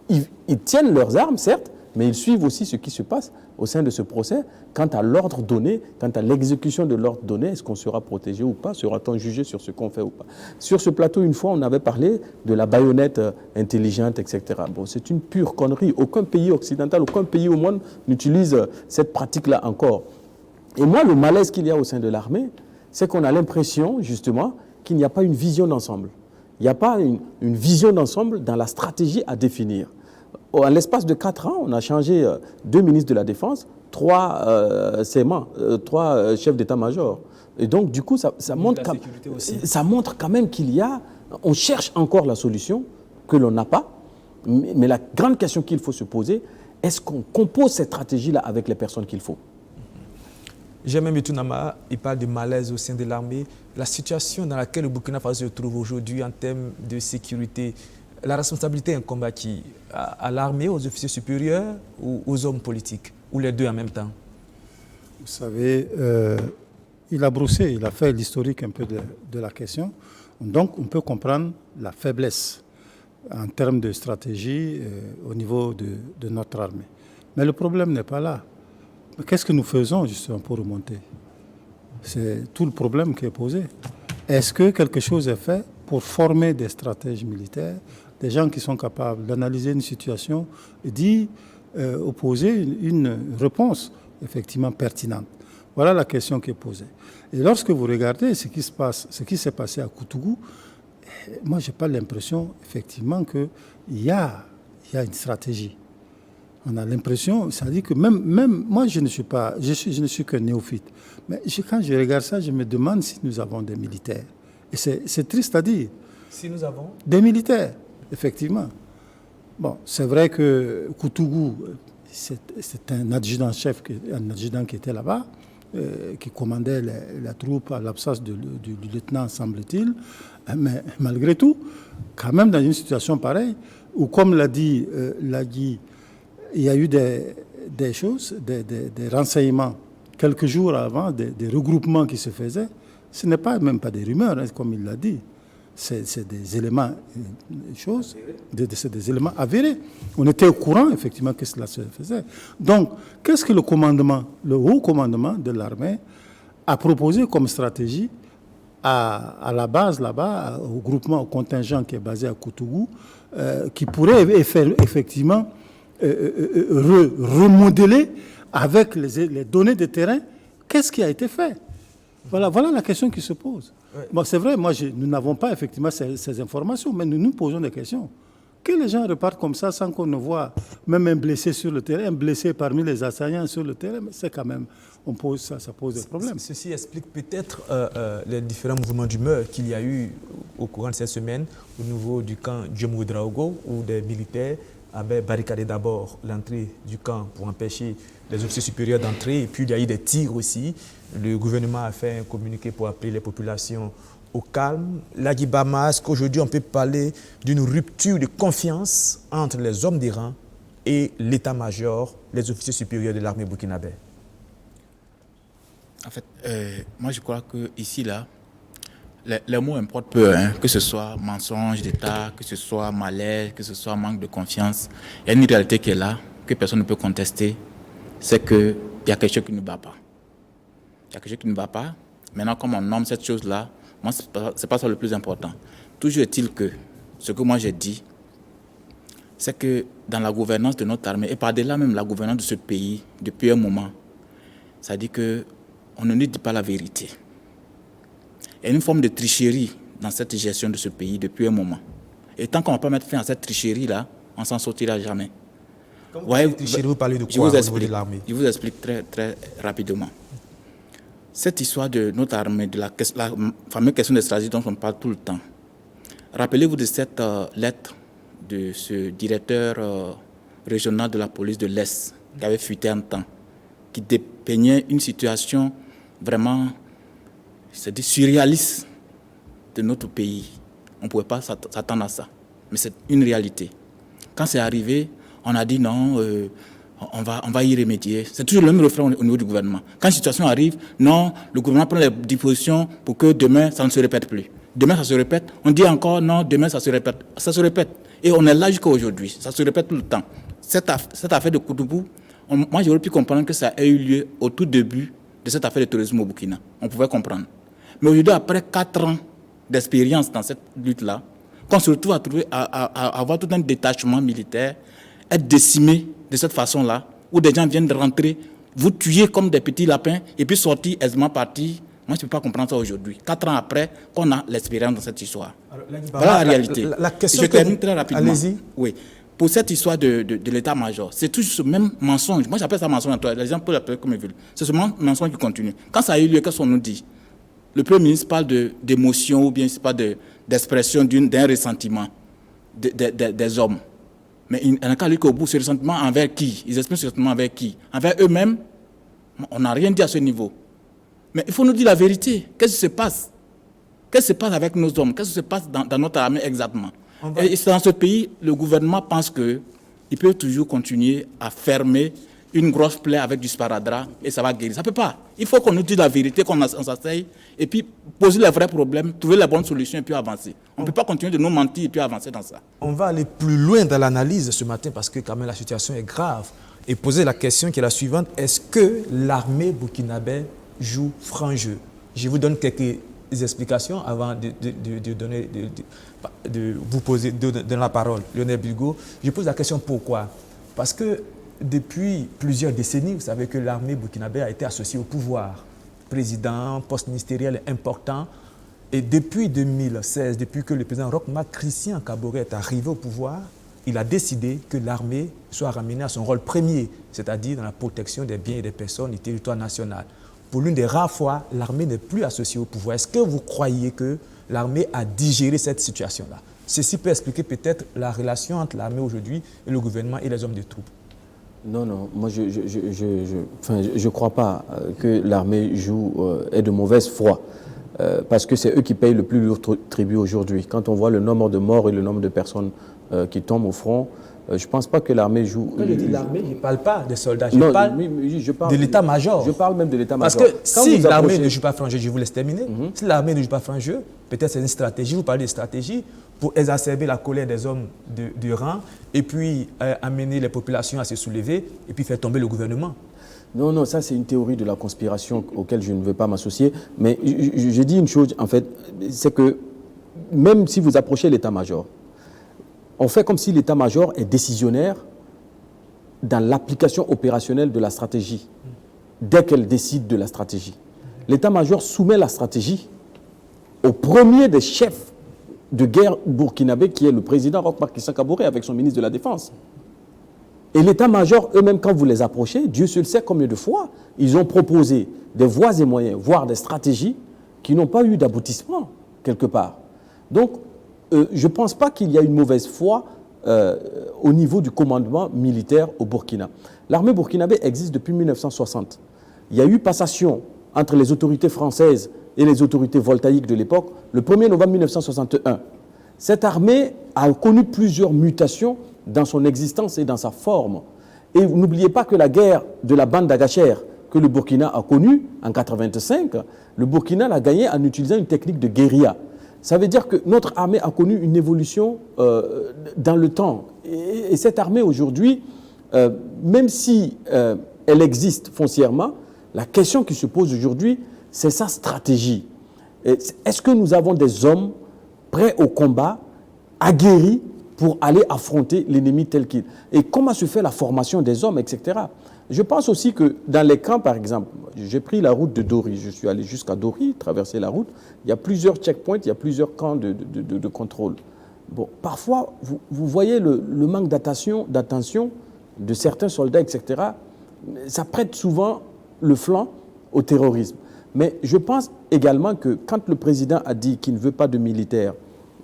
ils tiennent leurs armes, certes, mais ils suivent aussi ce qui se passe au sein de ce procès. Quant à l'ordre donné, quant à l'exécution de l'ordre donné, est-ce qu'on sera protégé ou pas? Sera-t-on jugé sur ce qu'on fait ou pas? Sur ce plateau, une fois, on avait parlé de la baïonnette intelligente, etc. Bon, c'est une pure connerie. Aucun pays occidental, aucun pays au monde n'utilise cette pratique-là encore. Et moi, le malaise qu'il y a au sein de l'armée, c'est qu'on a l'impression, justement, qu'il n'y a pas une vision d'ensemble. Il n'y a pas une vision d'ensemble dans la stratégie à définir. En l'espace de 4 ans, on a changé 2 ministres de la Défense, 3 chefs d'état-major. Et donc, du coup, ça montre quand même qu'il y a... On cherche encore la solution que l'on n'a pas. Mais la grande question qu'il faut se poser, est-ce qu'on compose cette stratégie-là avec les personnes qu'il faut? Germain Mitounama, il parle de malaise au sein de l'armée. La situation dans laquelle le Burkina Faso se trouve aujourd'hui en termes de sécurité, la responsabilité incombe à qui? À l'armée, aux officiers supérieurs ou aux hommes politiques? Ou les deux en même temps? Vous savez, il a brossé, il a fait l'historique un peu de la question. Donc, on peut comprendre la faiblesse en termes de stratégie au niveau de notre armée. Mais le problème n'est pas là. Qu'est-ce que nous faisons justement pour remonter? C'est tout le problème qui est posé. Est-ce que quelque chose est fait pour former des stratèges militaires, des gens qui sont capables d'analyser une situation et d'y opposer une réponse effectivement pertinente? Voilà la question qui est posée. Et lorsque vous regardez ce qui se passe, ce qui s'est passé à Koutougou, moi je n'ai pas l'impression effectivement qu'il y a une stratégie. On a l'impression, ça dit que même moi je ne suis qu'un néophyte. Mais quand je regarde ça, je me demande si nous avons des militaires. Et c'est triste à dire. Si nous avons des militaires, effectivement. Bon, c'est vrai que Koutougou, c'est un adjudant-chef, un adjudant qui était là-bas, qui commandait la troupe à l'absence du lieutenant, semble-t-il. Mais malgré tout, quand même dans une situation pareille, où comme l'a dit Lagui, il y a eu des choses, des renseignements, quelques jours avant, des regroupements qui se faisaient. Ce n'est même pas des rumeurs, hein, comme il l'a dit. C'est des éléments, c'est des éléments avérés. On était au courant, effectivement, que cela se faisait. Donc, qu'est-ce que le haut commandement de l'armée a proposé comme stratégie à la base, là-bas, au groupement, au contingent qui est basé à Koutougou, qui pourrait effectivement remodeler avec les données de terrain? Qu'est-ce qui a été fait? Voilà la question qui se pose. Ouais. Bon, c'est vrai, nous n'avons pas effectivement ces informations, mais nous nous posons des questions. Que les gens repartent comme ça sans qu'on ne voit même un blessé sur le terrain, un blessé parmi les assaillants sur le terrain, c'est quand même, ça pose des problèmes. Ceci explique peut-être les différents mouvements d'humeur qu'il y a eu au courant de cette semaine au niveau du camp Djemoudraogo, où des militaires avaient barricadé d'abord l'entrée du camp pour empêcher les officiers supérieurs d'entrer, et puis il y a eu des tirs aussi. Le gouvernement a fait un communiqué pour appeler les populations au calme. Lagui Bama, est-ce qu'aujourd'hui on peut parler d'une rupture de confiance entre les hommes des rangs et l'état-major, les officiers supérieurs de l'armée burkinabé? En fait, moi je crois qu'ici, là, Les mots importent peu, hein, que ce soit mensonge d'État, que ce soit malaise, que ce soit manque de confiance. Il y a une réalité qui est là, que personne ne peut contester, c'est qu'il y a quelque chose qui ne va pas. Il y a quelque chose qui ne va pas. Maintenant, comme on nomme cette chose-là, moi, ce n'est pas ça le plus important. Toujours est-il que, ce que moi j'ai dit, c'est que dans la gouvernance de notre armée, et par-delà même la gouvernance de ce pays, depuis un moment, ça dit qu'on ne nous dit pas la vérité. Il y a une forme de tricherie dans cette gestion de ce pays depuis un moment. Et tant qu'on ne va pas mettre fin à cette tricherie-là, on ne s'en sortira jamais. Quand vous parlez de tricherie, vous parlez de quoi au niveau de l'armée? Je vous explique très, très rapidement. Cette histoire de notre armée, de la fameuse question de stratégie dont on parle tout le temps. Rappelez-vous de cette lettre de ce directeur régional de la police de l'Est qui avait fuité un temps, qui dépeignait une situation vraiment, c'est-à-dire surréaliste de notre pays. On ne pouvait pas s'attendre à ça, mais c'est une réalité. Quand c'est arrivé, on a dit non, on va y remédier. C'est toujours le même refrain au niveau du gouvernement. Quand une situation arrive, non, le gouvernement prend les dispositions pour que demain, ça ne se répète plus. Demain, ça se répète. On dit encore, non, demain, ça se répète. Ça se répète. Et on est là jusqu'à aujourd'hui. Ça se répète tout le temps. Cette affaire de Koutoubou, moi, j'aurais pu comprendre que ça ait eu lieu au tout début de cette affaire de terrorisme au Burkina. On pouvait comprendre. Mais aujourd'hui, après 4 ans d'expérience dans cette lutte-là, qu'on se retrouve à avoir tout un détachement militaire, être décimé de cette façon-là, où des gens viennent de rentrer, vous tuer comme des petits lapins, et puis sortir aisément partir. Moi, je ne peux pas comprendre ça aujourd'hui. 4 ans après, qu'on a l'expérience dans cette histoire. Alors, voilà la réalité. La question je termine très rapidement. Allez-y. Oui. Pour cette histoire de l'état-major, c'est toujours ce même mensonge. Moi, j'appelle ça mensonge. Les gens peuvent l'appeler comme ils veulent. C'est ce mensonge qui continue. Quand ça a eu lieu, qu'est-ce qu'on nous dit? Le Premier ministre parle d'émotion ou bien il parle d'expression d'un ressentiment des hommes. Mais il n'a qu'à lui qu'au bout, ce ressentiment envers qui? Ils expriment ce ressentiment envers qui? Envers eux-mêmes? On n'a rien dit à ce niveau. Mais il faut nous dire la vérité. Qu'est-ce qui se passe? Qu'est-ce qui se passe avec nos hommes? Qu'est-ce qui se passe dans notre armée exactement? Et dans ce pays, le gouvernement pense qu'il peut toujours continuer à fermer une grosse plaie avec du sparadrap et ça va guérir. Ça ne peut pas. Il faut qu'on nous dise la vérité, qu'on s'asseye et puis poser les vrais problèmes, trouver les bonnes solutions et puis avancer. On ne peut pas continuer de nous mentir et puis avancer dans ça. On va aller plus loin dans l'analyse ce matin parce que quand même la situation est grave et poser la question qui est la suivante. Est-ce que l'armée burkinabé joue franc jeu? Je vous donne quelques explications avant de vous poser de la parole. Lionel Bilgo, je pose la question pourquoi? Parce que depuis plusieurs décennies, vous savez que l'armée burkinabé a été associée au pouvoir. Président, poste ministériel important. Et depuis 2016, depuis que le président Roch Marc Christian Kaboré est arrivé au pouvoir, il a décidé que l'armée soit ramenée à son rôle premier, c'est-à-dire dans la protection des biens et des personnes du territoire national. Pour l'une des rares fois, l'armée n'est plus associée au pouvoir. Est-ce que vous croyez que l'armée a digéré cette situation-là? Ceci peut expliquer peut-être la relation entre l'armée aujourd'hui et le gouvernement et les hommes de troupes. Non, moi je ne crois pas que l'armée ait de mauvaise foi, parce que c'est eux qui payent le plus lourd tribut aujourd'hui. Quand on voit le nombre de morts et le nombre de personnes qui tombent au front, je ne pense pas que l'armée joue... Quand je dis l'armée, je ne parle pas des soldats, je parle de l'état-major. Je parle même de l'état-major. Parce que si l'armée ne joue pas franc jeu, je vous laisse terminer, si l'armée ne joue pas franc jeu, peut-être c'est une stratégie, vous parlez de stratégie, pour exacerber la colère des hommes de rang et puis amener les populations à se soulever et puis faire tomber le gouvernement. Non, ça c'est une théorie de la conspiration auquel je ne veux pas m'associer. Mais je dis une chose, en fait, c'est que même si vous approchez l'état-major, on fait comme si l'état-major est décisionnaire dans l'application opérationnelle de la stratégie, dès qu'elle décide de la stratégie. L'état-major soumet la stratégie au premier des chefs de guerre burkinabé, qui est le président Roch Marc Christian Kaboré, avec son ministre de la Défense. Et l'état-major, eux-mêmes, quand vous les approchez, Dieu seul sait combien de fois, ils ont proposé des voies et moyens, voire des stratégies qui n'ont pas eu d'aboutissement, quelque part. Donc, je ne pense pas qu'il y a une mauvaise foi au niveau du commandement militaire au Burkina. L'armée burkinabé existe depuis 1960. Il y a eu passation entre les autorités françaises et les autorités voltaïques de l'époque le 1er novembre 1961. Cette armée a connu plusieurs mutations dans son existence et dans sa forme. Et n'oubliez pas que la guerre de la bande d'Agacher que le Burkina a connue en 1985, le Burkina l'a gagnée en utilisant une technique de guérilla. Ça veut dire que notre armée a connu une évolution dans le temps. Et cette armée aujourd'hui, même si elle existe foncièrement, la question qui se pose aujourd'hui, c'est sa stratégie. Est-ce que nous avons des hommes prêts au combat, aguerris pour aller affronter l'ennemi tel qu'il est? Et comment se fait la formation des hommes, etc. Je pense aussi que dans les camps, par exemple, j'ai pris la route de Dori, je suis allé jusqu'à Dori, traverser la route, il y a plusieurs checkpoints, il y a plusieurs camps de contrôle. Bon, parfois, vous voyez le manque d'attention de certains soldats, etc. Ça prête souvent le flanc au terrorisme. Mais je pense également que quand le président a dit qu'il ne veut pas de militaires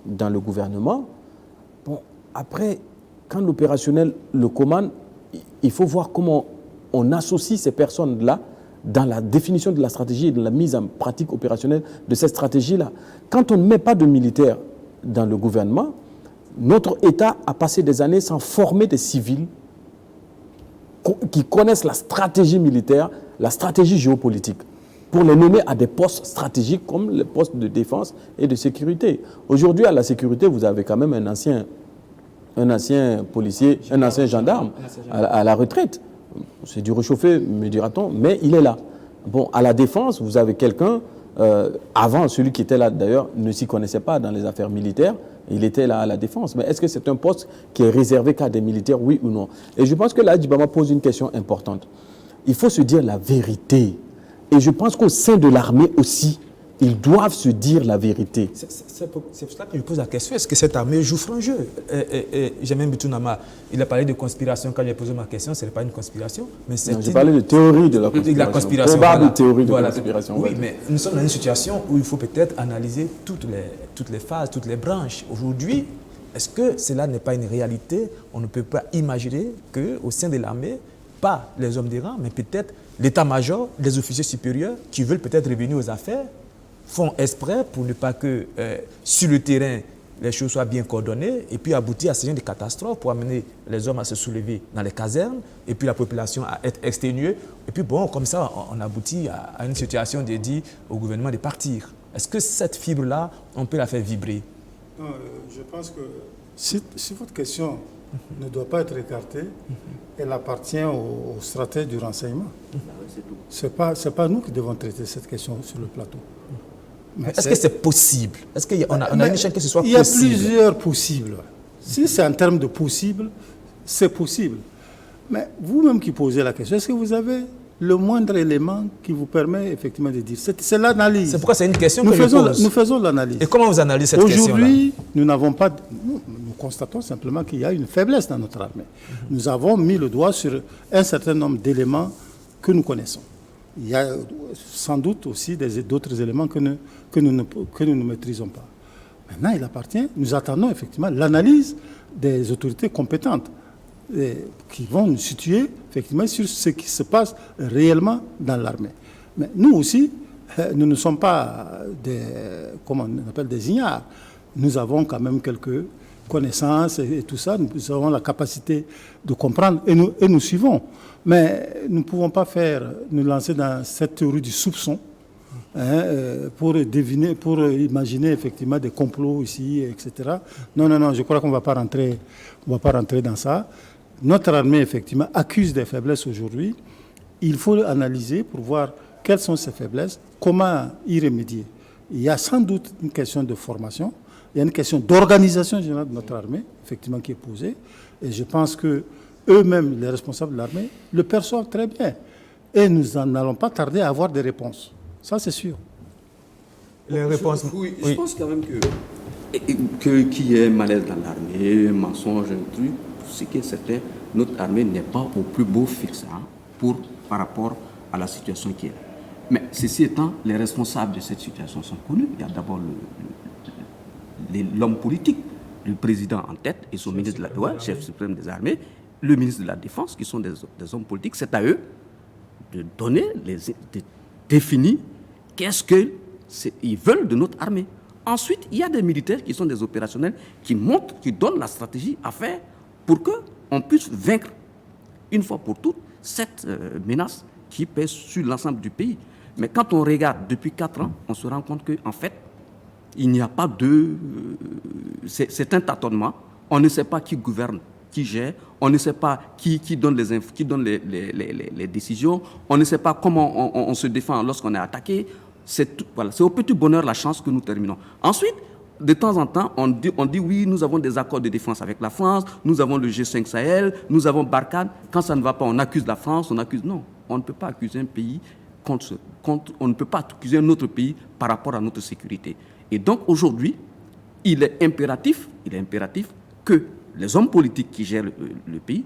dans le gouvernement, bon, après, quand l'opérationnel le commande, il faut voir comment on associe ces personnes-là dans la définition de la stratégie et de la mise en pratique opérationnelle de cette stratégie-là. Quand on ne met pas de militaires dans le gouvernement, notre État a passé des années sans former des civils qui connaissent la stratégie militaire, la stratégie géopolitique, pour les nommer à des postes stratégiques comme les postes de défense et de sécurité. Aujourd'hui, à la sécurité, vous avez quand même un ancien policier, un ancien gendarme à la retraite. C'est du réchauffé, me dira-t-on, mais il est là. Bon, à la défense, vous avez quelqu'un, avant, celui qui était là d'ailleurs, ne s'y connaissait pas dans les affaires militaires, il était là à la défense. Mais est-ce que c'est un poste qui est réservé qu'à des militaires, oui ou non? Et je pense que là, Djibama pose une question importante. Il faut se dire la vérité. Et je pense qu'au sein de l'armée aussi, ils doivent se dire la vérité. C'est pour cela que je pose la question, est-ce que cette armée joue franc jeu? Jamel Bitounama, il a parlé de conspiration quand j'ai posé ma question, ce n'est pas une conspiration. J'ai parlé de théorie de la conspiration. Probable voilà. théorie de la conspiration. Oui, mais nous sommes dans une situation où il faut peut-être analyser toutes les phases, toutes les branches. Aujourd'hui, est-ce que cela n'est pas une réalité? On ne peut pas imaginer qu'au sein de l'armée, pas les hommes des rangs, mais peut-être l'état-major, les officiers supérieurs qui veulent peut-être revenir aux affaires, font exprès pour ne pas que sur le terrain, les choses soient bien coordonnées et puis aboutir à ce genre de catastrophe pour amener les hommes à se soulever dans les casernes et puis la population à être exténuée. Et puis bon, comme ça, on aboutit à une situation de dire au gouvernement de partir. Est-ce que cette fibre-là, on peut la faire vibrer? Non, je pense que si votre question ne doit pas être écartée, elle appartient aux stratèges du renseignement. Ce n'est pas nous qui devons traiter cette question sur le plateau. Est-ce que c'est possible? Est-ce qu'on a une échelle que ce soit possible? Il y a plusieurs possibles. Si c'est en termes de possible, c'est possible. Mais vous-même qui posez la question, est-ce que vous avez le moindre élément qui vous permet effectivement de dire? C'est l'analyse. C'est pourquoi c'est une question que je pose. Nous faisons l'analyse. Et comment vous analysez cette question-là? Aujourd'hui, nous n'avons pas... Nous constatons simplement qu'il y a une faiblesse dans notre armée. Nous avons mis le doigt sur un certain nombre d'éléments que nous connaissons. Il y a sans doute aussi d'autres éléments que nous ne maîtrisons pas. Maintenant, nous attendons effectivement l'analyse des autorités compétentes qui vont nous situer effectivement sur ce qui se passe réellement dans l'armée. Mais nous aussi, nous ne sommes pas des ignares. Nous avons quand même quelques connaissances et tout ça. Nous avons la capacité de comprendre et nous suivons. Mais nous ne pouvons pas nous lancer dans cette théorie du soupçon pour deviner, pour imaginer effectivement des complots ici, etc. Non, je crois qu'on ne va pas rentrer dans ça. Notre armée, effectivement, accuse des faiblesses aujourd'hui. Il faut analyser pour voir quelles sont ces faiblesses, comment y remédier. Il y a sans doute une question de formation, il y a une question d'organisation générale de notre armée, effectivement, qui est posée. Et je pense que eux-mêmes, les responsables de l'armée, le perçoivent très bien. Et nous n'allons pas tarder à avoir des réponses. Ça, c'est sûr. Les réponses... Oui, je pense quand même qu'il y ait malaise dans l'armée, mensonge, un truc. Ce qui est certain, notre armée n'est pas au plus beau fixe par rapport à la situation qui est là. Mais ceci étant, les responsables de cette situation sont connus. Il y a d'abord l'homme politique, le président en tête et son ministre de la Loi, chef suprême des armées, le ministre de la Défense, qui sont des hommes politiques. C'est à eux de donner, de définir qu'est-ce qu'ils veulent de notre armée. Ensuite, il y a des militaires qui sont des opérationnels qui montrent, qui donnent la stratégie à faire pour qu'on puisse vaincre une fois pour toutes cette menace qui pèse sur l'ensemble du pays. Mais quand on regarde depuis 4 ans, on se rend compte qu'en fait, il n'y a pas de... c'est un tâtonnement. On ne sait pas qui gouverne, qui gère. On ne sait pas qui donne les décisions. On ne sait pas comment on se défend lorsqu'on est attaqué. C'est au petit bonheur la chance que nous terminons. Ensuite, de temps en temps, on dit oui, nous avons des accords de défense avec la France, nous avons le G5 Sahel, nous avons Barkhane. Quand ça ne va pas, on accuse la France, on accuse... Non, on ne peut pas accuser un pays on ne peut pas accuser un autre pays par rapport à notre sécurité. Et donc aujourd'hui, il est impératif que les hommes politiques qui gèrent le pays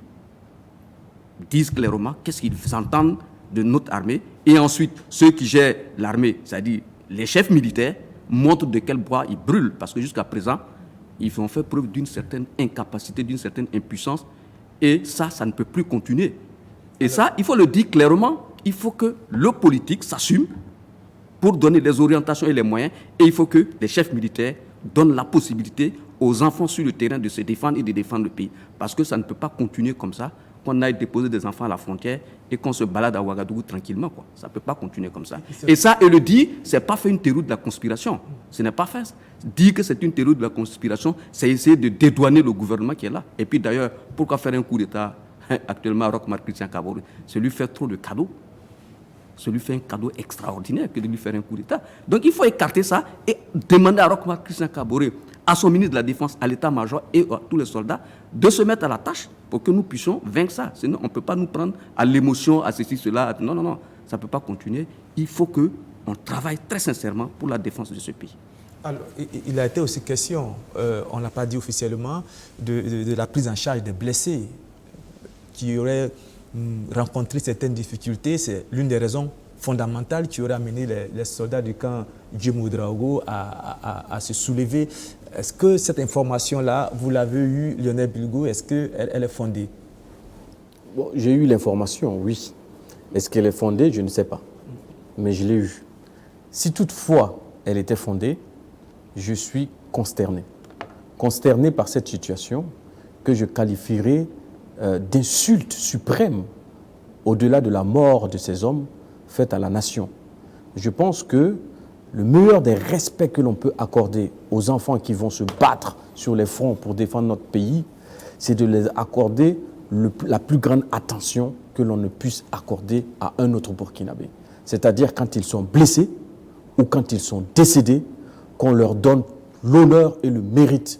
disent clairement qu'est-ce qu'ils entendent de notre armée, et ensuite ceux qui gèrent l'armée, c'est-à-dire les chefs militaires, montrent de quel bois ils brûlent, parce que jusqu'à présent, ils ont fait preuve d'une certaine incapacité, d'une certaine impuissance, et ça ne peut plus continuer. Et ça, il faut le dire clairement, il faut que le politique s'assume pour donner les orientations et les moyens, et il faut que les chefs militaires donnent la possibilité aux enfants sur le terrain de se défendre et de défendre le pays. Parce que ça ne peut pas continuer comme ça, qu'on aille déposer des enfants à la frontière et qu'on se balade à Ouagadougou tranquillement, quoi. Ça ne peut pas continuer comme ça. Et ça, et le dire, ce n'est pas faire une théorie de la conspiration. Ce n'est pas faire ça. Dire que c'est une théorie de la conspiration, c'est essayer de dédouaner le gouvernement qui est là. Et puis d'ailleurs, pourquoi faire un coup d'État actuellement à Roch-Marc Christian Kaboré? C'est lui faire trop de cadeaux. C'est lui faire un cadeau extraordinaire que de lui faire un coup d'État. Donc il faut écarter ça et demander à Roch-Marc Christian Kaboré, à son ministre de la Défense, à l'état-major et à tous les soldats de se mettre à la tâche pour que nous puissions vaincre ça. Sinon, on ne peut pas nous prendre à l'émotion, à ceci, cela. Non, ça ne peut pas continuer. Il faut qu'on travaille très sincèrement pour la défense de ce pays. Alors, il a été aussi question, on ne l'a pas dit officiellement, de la prise en charge des blessés qui auraient rencontré certaines difficultés. C'est l'une des raisons fondamentales qui aurait amené les soldats du camp Djemou Draogo à se soulever. Est-ce que cette information-là, vous l'avez eue, Lionel Bilgo, est-ce qu'elle est fondée? Bon, j'ai eu l'information, oui. Est-ce qu'elle est fondée? Je ne sais pas. Mais je l'ai eue. Si toutefois elle était fondée, je suis consterné. Consterné par cette situation que je qualifierais d'insulte suprême au-delà de la mort de ces hommes faite à la nation. Je pense que le meilleur des respects que l'on peut accorder aux enfants qui vont se battre sur les fronts pour défendre notre pays, c'est de les accorder la plus grande attention que l'on ne puisse accorder à un autre Burkinabé. C'est-à-dire quand ils sont blessés ou quand ils sont décédés, qu'on leur donne l'honneur et le mérite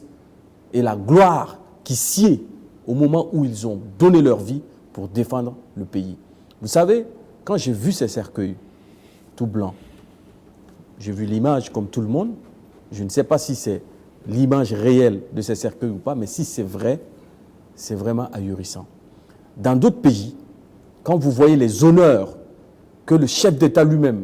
et la gloire qui sied au moment où ils ont donné leur vie pour défendre le pays. Vous savez, quand j'ai vu ces cercueils tout blancs, j'ai vu l'image comme tout le monde. Je ne sais pas si c'est l'image réelle de ces cercueils ou pas, mais si c'est vrai, c'est vraiment ahurissant. Dans d'autres pays, quand vous voyez les honneurs que le chef d'État lui-même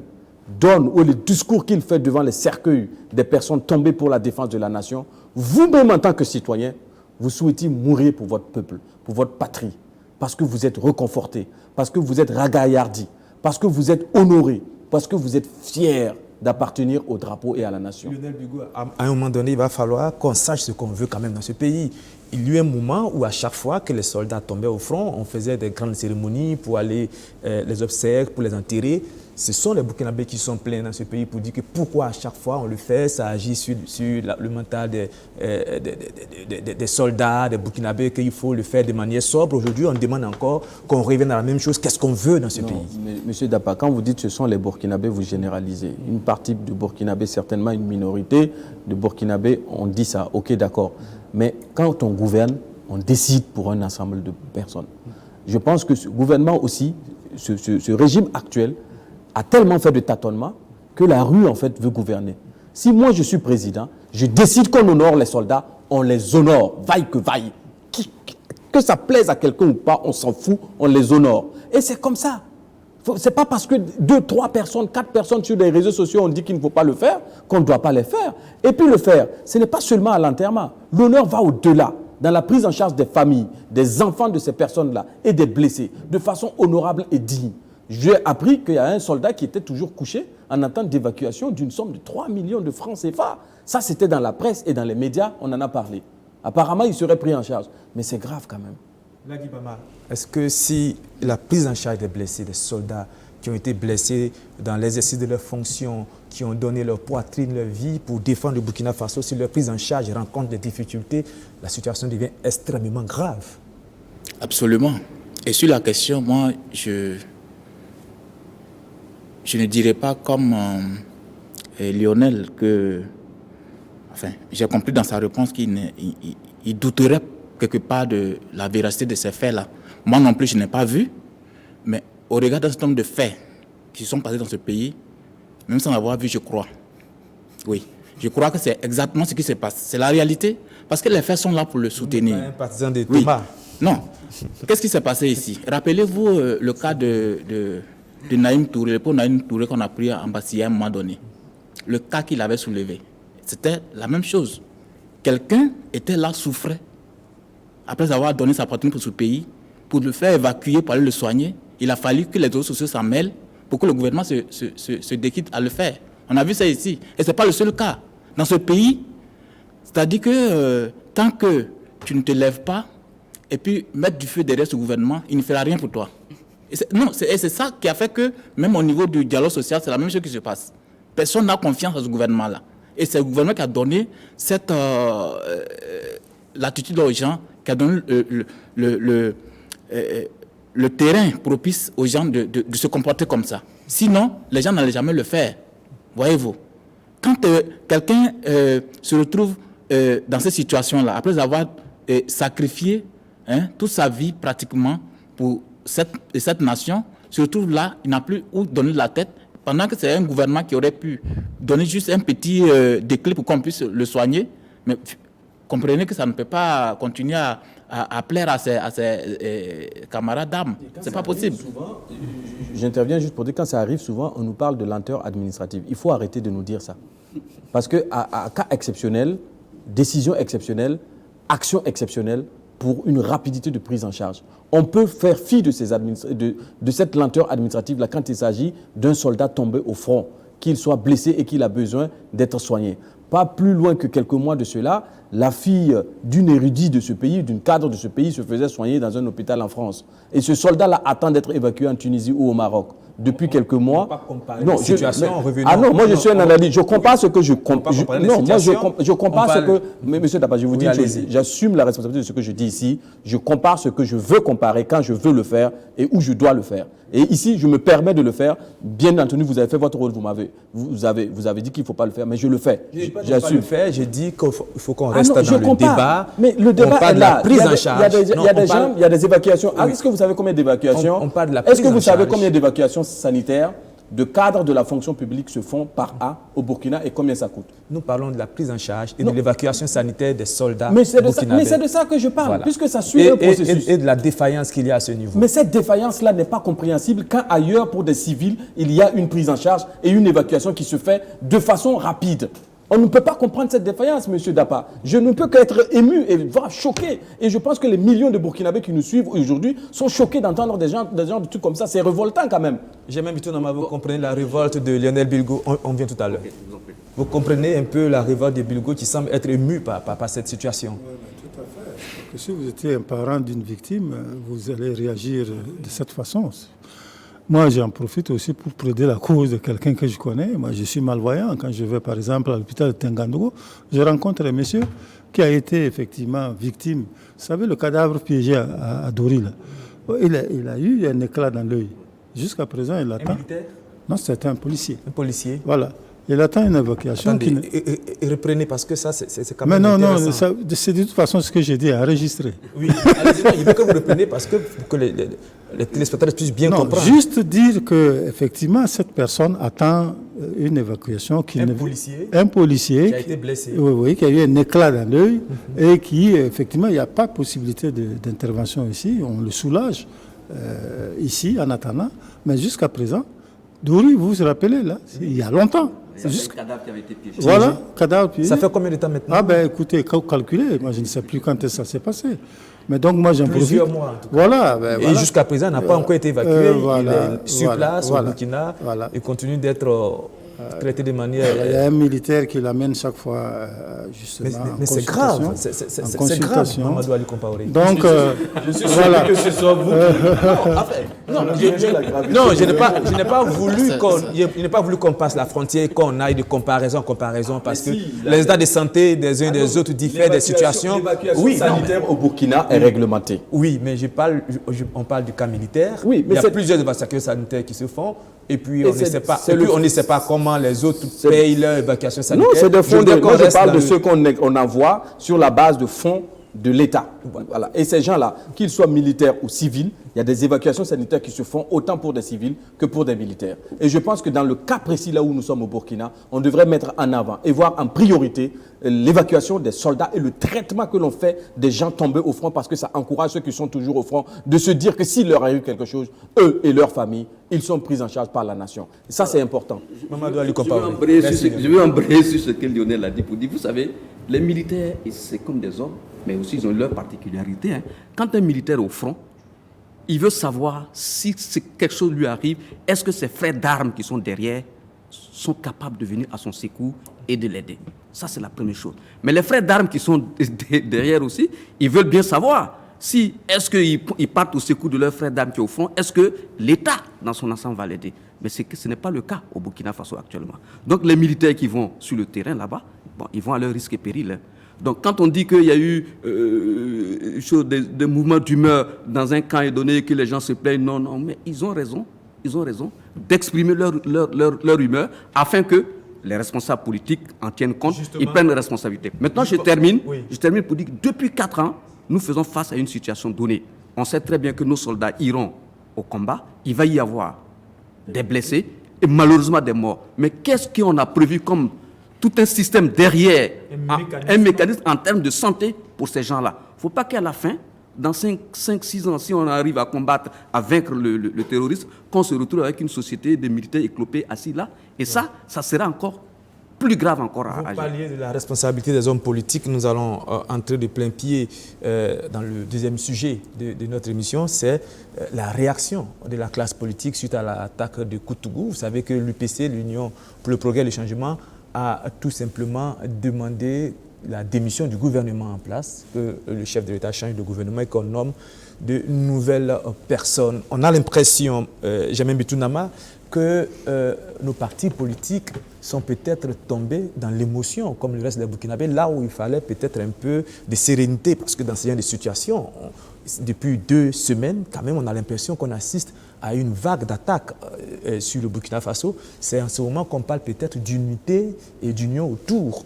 donne ou les discours qu'il fait devant les cercueils des personnes tombées pour la défense de la nation, vous-même en tant que citoyen, vous souhaitez mourir pour votre peuple, pour votre patrie, parce que vous êtes reconforté, parce que vous êtes ragaillardi, parce que vous êtes honoré, parce que vous êtes fier d'appartenir au drapeau et à la nation. Lionel Bigot, à un moment donné, il va falloir qu'on sache ce qu'on veut quand même dans ce pays. Il y a eu un moment où à chaque fois que les soldats tombaient au front, on faisait des grandes cérémonies pour aller les obsèques, pour les enterrer. Ce sont les Burkinabés qui sont pleins dans ce pays pour dire que pourquoi à chaque fois on le fait, ça agit sur le mental des soldats, des Burkinabés, qu'il faut le faire de manière sobre. Aujourd'hui, on demande encore qu'on revienne à la même chose. Qu'est-ce qu'on veut dans ce pays? Monsieur Dapa, quand vous dites que ce sont les Burkinabés, vous généralisez. Une partie de Burkinabés, certainement une minorité de Burkinabés, on dit ça, ok, d'accord. Mais quand on gouverne, on décide pour un ensemble de personnes. Je pense que ce gouvernement aussi, ce régime actuel, a tellement fait de tâtonnements que la rue, en fait, veut gouverner. Si moi, je suis président, je décide qu'on honore les soldats, on les honore, vaille que vaille. Que ça plaise à quelqu'un ou pas, on s'en fout, on les honore. Et c'est comme ça. C'est pas parce que 2, 3 personnes, 4 personnes sur les réseaux sociaux ont dit qu'il ne faut pas le faire, qu'on ne doit pas les faire. Et puis le faire, ce n'est pas seulement à l'enterrement. L'honneur va au-delà, dans la prise en charge des familles, des enfants de ces personnes-là et des blessés, de façon honorable et digne. J'ai appris qu'il y a un soldat qui était toujours couché en attente d'évacuation d'une somme de 3 millions de francs CFA. Ça, c'était dans la presse et dans les médias, on en a parlé. Apparemment, il serait pris en charge. Mais c'est grave quand même. Est-ce que si la prise en charge des blessés, des soldats qui ont été blessés dans l'exercice de leurs fonctions, qui ont donné leur poitrine, leur vie pour défendre le Burkina Faso. Si leur prise en charge rencontre des difficultés, la situation devient extrêmement grave. Absolument. Et sur la question, moi, je ne dirais pas comme Lionel que... Enfin, j'ai compris dans sa réponse qu'il douterait quelque part de la véracité de ces faits-là. Moi non plus, je n'ai pas vu, mais au regard d'un certain nombre de faits qui sont passés dans ce pays, même sans avoir vu, je crois. Oui, je crois que c'est exactement ce qui se passe. C'est la réalité, parce que les faits sont là pour le soutenir. Vous n'êtes pas un partisan de Thomas. Non. Qu'est-ce qui s'est passé ici? Rappelez-vous le cas de Naïm Touré, le pauvre Naïm Touré qu'on a pris en Bastille à un moment donné. Le cas qu'il avait soulevé, c'était la même chose. Quelqu'un était là, souffrait. Après avoir donné sa poitrine pour ce pays, pour le faire évacuer, pour aller le soigner, il a fallu que les autres sociaux s'en mêlent pour que le gouvernement se décide à le faire. On a vu ça ici. Et ce n'est pas le seul cas. Dans ce pays, c'est-à-dire que tant que tu ne te lèves pas et puis mettre du feu derrière ce gouvernement, il ne fera rien pour toi. C'est ça qui a fait que, même au niveau du dialogue social, c'est la même chose qui se passe. Personne n'a confiance à ce gouvernement-là. Et c'est le gouvernement qui a donné cette l'attitude aux gens, qui a donné le terrain propice aux gens de se comporter comme ça. Sinon, les gens n'allaient jamais le faire. Voyez-vous. Quand quelqu'un se retrouve dans cette situation-là, après avoir sacrifié toute sa vie pratiquement pour cette nation, se retrouve là, il n'a plus où donner de la tête, pendant que c'est un gouvernement qui aurait pu donner juste un petit déclic pour qu'on puisse le soigner. Mais comprenez que ça ne peut pas continuer à plaire à ses camarades d'armes. C'est pas possible. J'interviens juste pour dire que quand ça arrive souvent, on nous parle de lenteur administrative. Il faut arrêter de nous dire ça. Parce qu'à cas exceptionnel, décision exceptionnelle, action exceptionnelle, pour une rapidité de prise en charge. On peut faire fi de cette lenteur administrative-là quand il s'agit d'un soldat tombé au front, qu'il soit blessé et qu'il a besoin d'être soigné. Pas plus loin que quelques mois de cela, la fille d'une érudite de ce pays, d'une cadre de ce pays, se faisait soigner dans un hôpital en France. Et ce soldat-là attend d'être évacué en Tunisie ou au Maroc. Depuis quelques mois. Non, moi je suis un analyste. Je compare ce que je compare. Non, moi je compare ce que. Mais monsieur Dapa, je vous dis une chose. J'assume la responsabilité de ce que je dis ici. Je compare ce que je veux comparer quand je veux le faire et où je dois le faire. Et ici, je me permets de le faire. Bien entendu, vous avez fait votre rôle, vous avez dit qu'il ne faut pas le faire, mais je le fais. J'assume. J'ai dit qu'il faut qu'on reste dans le débat. Mais le débat est là. Prise en charge. Il y a des évacuations. Est-ce que vous savez combien d'évacuations? On parle de la prise en charge. Est-ce que vous savez combien d'évacuations sanitaires de cadres de la fonction publique se font par an au Burkina et combien ça coûte? Nous parlons de la prise en charge et de l'évacuation sanitaire des soldats burkinabés. Mais c'est de ça que je parle, puisque ça suit un processus. Et de la défaillance qu'il y a à ce niveau. Mais cette défaillance-là n'est pas compréhensible quand ailleurs, pour des civils, il y a une prise en charge et une évacuation qui se fait de façon rapide. On ne peut pas comprendre cette défaillance, monsieur Dapa. Je ne peux qu'être ému et voire choqué. Et je pense que les millions de Burkinabés qui nous suivent aujourd'hui sont choqués d'entendre des gens de trucs comme ça. C'est révoltant quand même. J'ai même vu, vous comprenez la révolte de Lionel Bilgo. On vient tout à l'heure. Vous comprenez un peu la révolte de Bilgo qui semble être ému par cette situation. Oui, tout à fait. Parce que si vous étiez un parent d'une victime, vous allez réagir de cette façon. Moi, j'en profite aussi pour plaider la cause de quelqu'un que je connais. Moi, je suis malvoyant. Quand je vais, par exemple, à l'hôpital de Tengandogo, je rencontre un monsieur qui a été effectivement victime. Vous savez, le cadavre piégé à Dori, là. Il a eu un éclat dans l'œil. Jusqu'à présent, il attend. Un militaire? Non, c'était un policier. Un policier? Voilà. Il attend une évacuation. Et reprenez, parce que ça, c'est quand même intéressant. Mais non, c'est de toute façon ce que j'ai dit, enregistré. Oui, il veut que vous repreniez parce que pour que les téléspectateurs puissent bien comprendre. Juste dire qu'effectivement, cette personne attend une évacuation. Un policier qui a été blessé. Oui, qui a eu un éclat dans l'œil et qui, effectivement, il n'y a pas de possibilité d'intervention ici. On le soulage ici, en attendant. Mais jusqu'à présent, Douri, vous vous rappelez, là, il y a longtemps. C'est un cadavre qui avait été piégé. Voilà, cadavre piégé. Ça fait combien de temps maintenant? Ah ben écoutez, calculez, moi je ne sais plus quand ça s'est passé. Mais donc moi j'en profite. Plusieurs mois en tout cas. Voilà. Et jusqu'à présent, il n'a pas encore été évacué. Il est sur place au Burkina. Il continue d'être traité de manière... Il y a un militaire qui l'amène chaque fois justement mais c'est grave, c'est grave, Mamadou Ali Compaoré. Donc, je suis sûr que ce soit vous. je n'ai pas voulu qu'on passe la frontière, qu'on aille de comparaison en comparaison, parce que les états de santé des uns et des autres diffèrent des situations. L'évacuation sanitaire au Burkina est réglementée. Oui, mais on parle du cas militaire. Oui, mais il y a plusieurs évacuations sanitaires qui se font, et puis on ne sait pas comment les autres payent leur évacuation sanitaire. Non, c'est de fonds. Moi, je parle de ceux qu'on envoie sur la base de fonds de l'État. Voilà. Et ces gens-là, qu'ils soient militaires ou civils, il y a des évacuations sanitaires qui se font autant pour des civils que pour des militaires. Et je pense que dans le cas précis là où nous sommes au Burkina, on devrait mettre en avant et voir en priorité l'évacuation des soldats et le traitement que l'on fait des gens tombés au front, parce que ça encourage ceux qui sont toujours au front de se dire que s'il leur arrive quelque chose, eux et leur famille, ils sont pris en charge par la nation. Et ça, c'est important. Je veux embrayer sur ce que Lionel a dit pour dire, vous savez, les militaires, c'est comme des hommes, mais aussi ils ont leur particularité. Quand un militaire est au front, il veut savoir si quelque chose lui arrive, est-ce que ses frères d'armes qui sont derrière sont capables de venir à son secours et de l'aider. Ça, c'est la première chose. Mais les frères d'armes qui sont derrière aussi, ils veulent bien savoir si est-ce qu'ils partent au secours de leur frère d'armes qui est au front, est-ce que l'État dans son ensemble va l'aider. Mais ce n'est pas le cas au Burkina Faso actuellement. Donc les militaires qui vont sur le terrain là-bas, ils vont à leur risque et péril. Donc, quand on dit qu'il y a eu des mouvements d'humeur dans un camp et donné, que les gens se plaignent, non, mais ils ont raison d'exprimer leur humeur afin que les responsables politiques en tiennent compte, ils prennent les responsabilités. Maintenant, je termine pour dire que depuis 4 ans, nous faisons face à une situation donnée. On sait très bien que nos soldats iront au combat, il va y avoir des blessés et malheureusement des morts. Mais qu'est-ce qu'on a prévu comme tout un système derrière, un mécanisme en termes de santé pour ces gens-là. Il ne faut pas qu'à la fin, dans 5-6 ans, si on arrive à combattre, à vaincre le terrorisme, qu'on se retrouve avec une société de militaires éclopés assis là. Et ça sera encore plus grave encore à agir. Vous parliez de la responsabilité des hommes politiques. Nous allons entrer de plein pied dans le deuxième sujet de notre émission, c'est la réaction de la classe politique suite à l'attaque de Koutougou. Vous savez que l'UPC, l'Union pour le progrès et le changement, a tout simplement demandé la démission du gouvernement en place, que le chef de l'État change de gouvernement et qu'on nomme de nouvelles personnes. On a l'impression, Jammeh Bitounama, que nos partis politiques sont peut-être tombés dans l'émotion, comme le reste des Burkinabés, là où il fallait peut-être un peu de sérénité, parce que dans ce genre de situation, depuis 2 semaines, quand même, on a l'impression qu'on assiste à une vague d'attaques sur le Burkina Faso. C'est en ce moment qu'on parle peut-être d'unité et d'union autour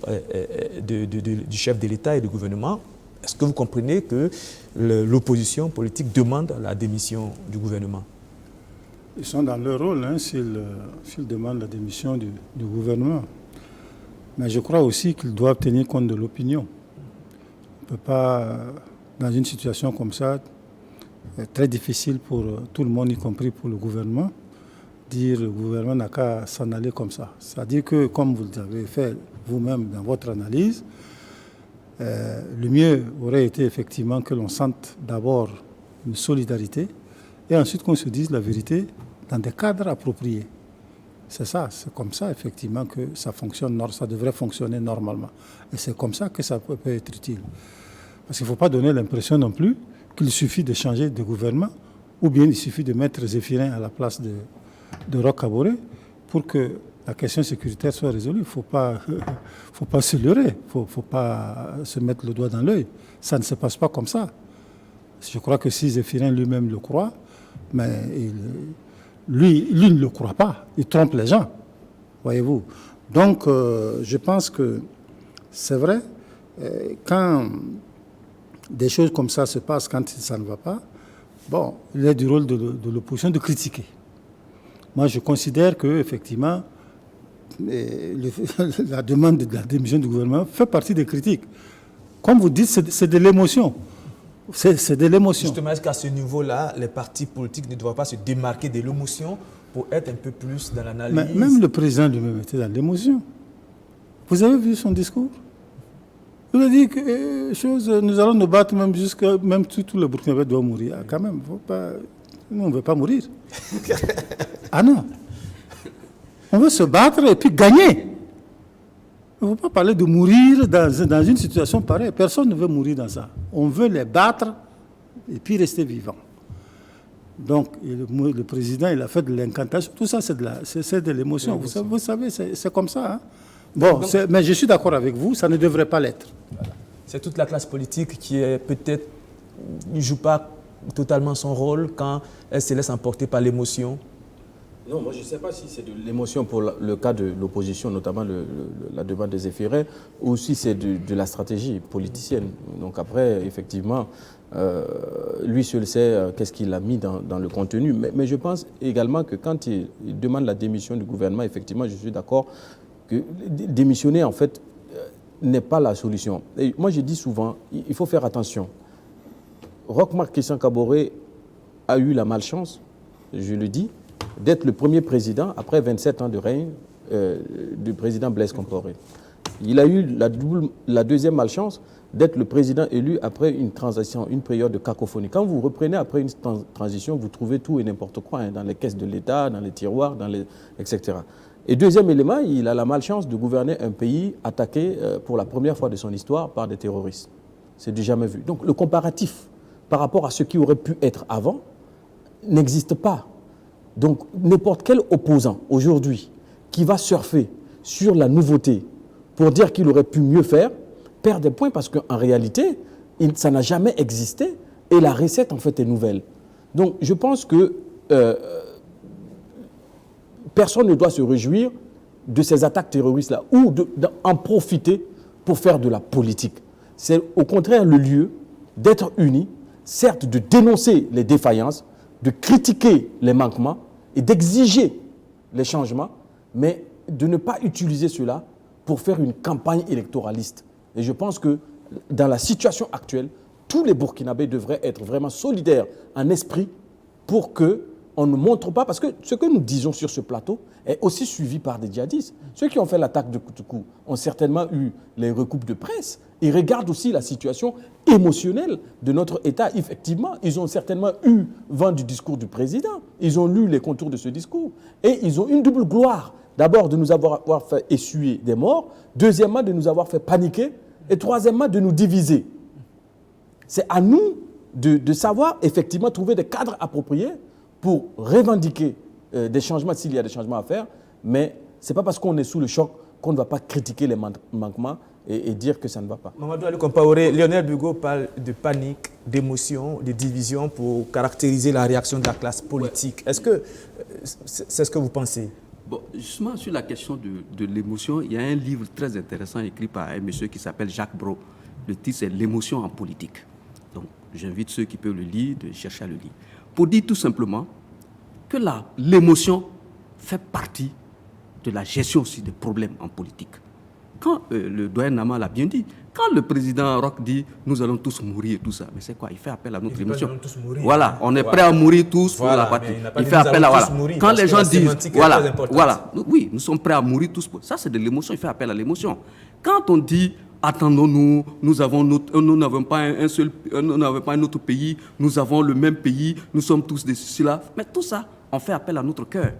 du chef de l'État et du gouvernement. Est-ce que vous comprenez que l'opposition politique demande la démission du gouvernement? Ils sont dans leur rôle s'ils demandent la démission du gouvernement. Mais je crois aussi qu'ils doivent tenir compte de l'opinion. On ne peut pas, dans une situation comme ça, très difficile pour tout le monde, y compris pour le gouvernement, dire le gouvernement n'a qu'à s'en aller comme ça. C'est-à-dire que, comme vous l'avez fait vous-même dans votre analyse, le mieux aurait été effectivement que l'on sente d'abord une solidarité et ensuite qu'on se dise la vérité dans des cadres appropriés. C'est ça, c'est comme ça effectivement que ça fonctionne, ça devrait fonctionner normalement. Et c'est comme ça que ça peut être utile. Parce qu'il ne faut pas donner l'impression non plus qu'il suffit de changer de gouvernement ou bien il suffit de mettre Zéphirin à la place de Roch Kaboré pour que la question sécuritaire soit résolue. Il ne faut pas se leurrer, il ne faut pas se mettre le doigt dans l'œil. Ça ne se passe pas comme ça. Je crois que si Zéphirin lui-même le croit, mais lui ne le croit pas, il trompe les gens, voyez-vous. Donc, je pense que c'est vrai, quand des choses comme ça se passent, quand ça ne va pas, bon, il est du rôle de l'opposition de critiquer. Moi, je considère qu'effectivement, la demande de la démission du gouvernement fait partie des critiques. Comme vous dites, c'est de l'émotion. C'est de l'émotion. Justement, est-ce qu'à ce niveau-là, les partis politiques ne doivent pas se démarquer de l'émotion pour être un peu plus dans l'analyse? Mais même le président lui-même était dans l'émotion. Vous avez vu son discours? Il a dit que nous allons nous battre même tout le Burkinabé doit mourir. Ah, quand même, nous on ne veut pas mourir. Ah non. On veut se battre et puis gagner. Il ne faut pas parler de mourir dans une situation pareille. Personne ne veut mourir dans ça. On veut les battre et puis rester vivant. Donc, le président, il a fait de l'incantation. Tout ça, c'est de l'émotion. Vous savez, c'est comme ça. Hein? Bon, mais je suis d'accord avec vous, ça ne devrait pas l'être. C'est toute la classe politique qui est peut-être ne joue pas totalement son rôle quand elle se laisse emporter par l'émotion. Non, moi je ne sais pas si c'est de l'émotion pour le cas de l'opposition, notamment la demande des efférés, ou si c'est de la stratégie politicienne. Donc après, effectivement, lui seul sait qu'est-ce qu'il a mis dans le contenu. Mais je pense également que quand il demande la démission du gouvernement, effectivement, je suis d'accord que démissionner, en fait, n'est pas la solution. Et moi, je dis souvent, il faut faire attention. Roch-Marc Christian Kaboré a eu la malchance, je le dis, d'être le premier président, après 27 ans de règne, du président Blaise Compaoré. Il a eu la deuxième malchance d'être le président élu après une transition, une période de cacophonie. Quand vous reprenez après une transition, vous trouvez tout et n'importe quoi, hein, dans les caisses de l'État, dans les tiroirs, etc. Et deuxième élément, il a la malchance de gouverner un pays attaqué pour la première fois de son histoire par des terroristes. C'est du jamais vu. Donc le comparatif par rapport à ce qui aurait pu être avant n'existe pas. Donc n'importe quel opposant aujourd'hui qui va surfer sur la nouveauté pour dire qu'il aurait pu mieux faire perd des points parce qu'en réalité, ça n'a jamais existé et la recette en fait est nouvelle. Donc je pense que personne ne doit se réjouir de ces attaques terroristes-là ou d'en profiter pour faire de la politique. C'est au contraire le lieu d'être unis, certes de dénoncer les défaillances, de critiquer les manquements et d'exiger les changements, mais de ne pas utiliser cela pour faire une campagne électoraliste. Et je pense que dans la situation actuelle, tous les Burkinabés devraient être vraiment solidaires en esprit pour qu'on ne montre pas, parce que ce que nous disons sur ce plateau est aussi suivi par des djihadistes. Ceux qui ont fait l'attaque de Koutoukou ont certainement eu les recoupes de presse. Ils regardent aussi la situation émotionnelle de notre État. Effectivement, ils ont certainement eu vent du discours du président. Ils ont lu les contours de ce discours. Et ils ont une double gloire. D'abord, de nous avoir fait essuyer des morts. Deuxièmement, de nous avoir fait paniquer. Et troisièmement, de nous diviser. C'est à nous de savoir effectivement trouver des cadres appropriés pour revendiquer des changements s'il y a des changements à faire. Mais ce n'est pas parce qu'on est sous le choc qu'on ne va pas critiquer les manquements et dire que ça ne va pas. Mamadou Ali Compaoré, Lionel Bugo parle de panique, d'émotion, de division pour caractériser la réaction de la classe politique. Ouais. Est-ce que c'est ce que vous pensez? Bon, justement, sur la question de l'émotion, il y a un livre très intéressant écrit par un monsieur qui s'appelle Jacques Brault. Le titre, c'est « L'émotion en politique ». Donc, j'invite ceux qui peuvent le lire de chercher à le lire. Pour dire tout simplement que l'émotion fait partie de la gestion aussi des problèmes en politique. Quand le doyen Nama l'a bien dit, quand le président Roch dit « nous allons tous mourir » et tout ça, mais c'est quoi? Il fait appel à notre émotion. Voilà, on est prêt à mourir tous pour la patrie. Il fait appel à... Voilà. Quand les gens disent « voilà, oui, nous sommes prêts à mourir tous pour... » Ça, c'est de l'émotion, il fait appel à l'émotion. Quand on dit « attendons-nous, nous n'avons pas un autre pays, nous avons le même pays, nous sommes tous de cela », mais tout ça, on fait appel à notre cœur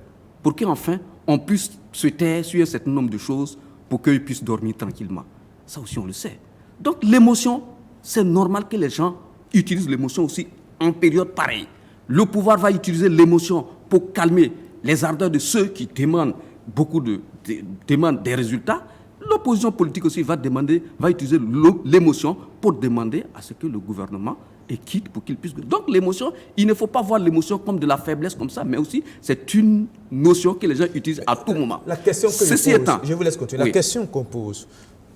pour qu'enfin, on puisse se taire sur un certain nombre de choses pour qu'ils puissent dormir tranquillement. Ça aussi, on le sait. Donc, l'émotion, c'est normal que les gens utilisent l'émotion aussi en période pareille. Le pouvoir va utiliser l'émotion pour calmer les ardeurs de ceux qui demandent demandent des résultats. L'opposition politique aussi va utiliser l'émotion pour demander à ce que le gouvernement est quitte pour qu'il puisse... Donc l'émotion, il ne faut pas voir l'émotion comme de la faiblesse comme ça, mais aussi c'est une notion que les gens utilisent à tout moment. La question que je vous laisse continuer. Oui. La question qu'on pose,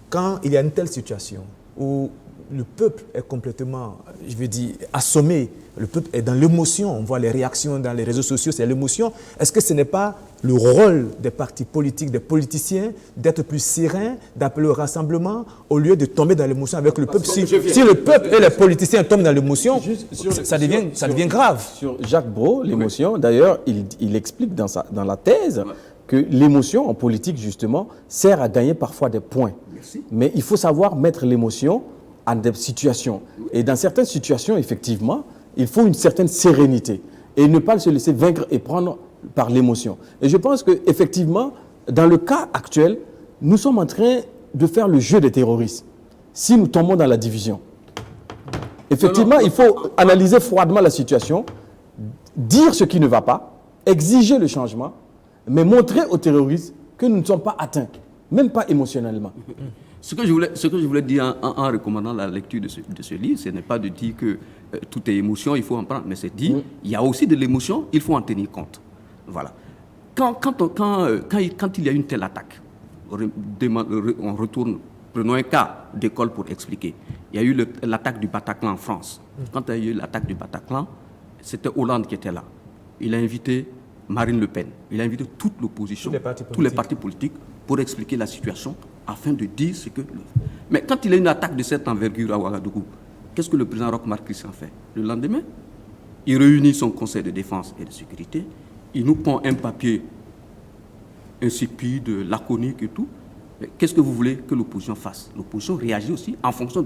quand il y a une telle situation où le peuple est complètement, je veux dire, assommé, le peuple est dans l'émotion, on voit les réactions dans les réseaux sociaux, c'est l'émotion. Est-ce que ce n'est pas le rôle des partis politiques, des politiciens, d'être plus sereins, d'appeler au rassemblement, au lieu de tomber dans l'émotion avec le peuple? Si le peuple et les politiciens tombent dans l'émotion, ça devient grave. Sur Jacques Brault, l'émotion, d'ailleurs, il explique dans la thèse que l'émotion en politique, justement, sert à gagner parfois des points. Merci. Mais il faut savoir mettre l'émotion en des situations. Et dans certaines situations, effectivement, il faut une certaine sérénité et ne pas se laisser vaincre et prendre par l'émotion. Et je pense qu'effectivement, dans le cas actuel, nous sommes en train de faire le jeu des terroristes si nous tombons dans la division. Effectivement, il faut analyser froidement la situation, dire ce qui ne va pas, exiger le changement, mais montrer aux terroristes que nous ne sommes pas atteints, même pas émotionnellement. Ce que je voulais dire en recommandant la lecture de ce livre, ce n'est pas de dire que tout est émotion, il faut en prendre, mais c'est dire il y a aussi de l'émotion, il faut en tenir compte. Voilà. Quand il y a une telle attaque, on retourne, prenons un cas d'école pour expliquer. Il y a eu l'attaque du Bataclan en France. Quand il y a eu l'attaque du Bataclan, c'était Hollande qui était là. Il a invité Marine Le Pen, il a invité toute l'opposition, tous les partis politiques pour expliquer la situation afin de dire ce que... Mais quand il y a une attaque de cette envergure à Ouagadougou, qu'est-ce que le président Roch-Marc Christian fait? Le lendemain, il réunit son conseil de défense et de sécurité, il nous prend un papier insipide, laconique et tout. Mais qu'est-ce que vous voulez que l'opposition fasse? L'opposition réagit aussi en fonction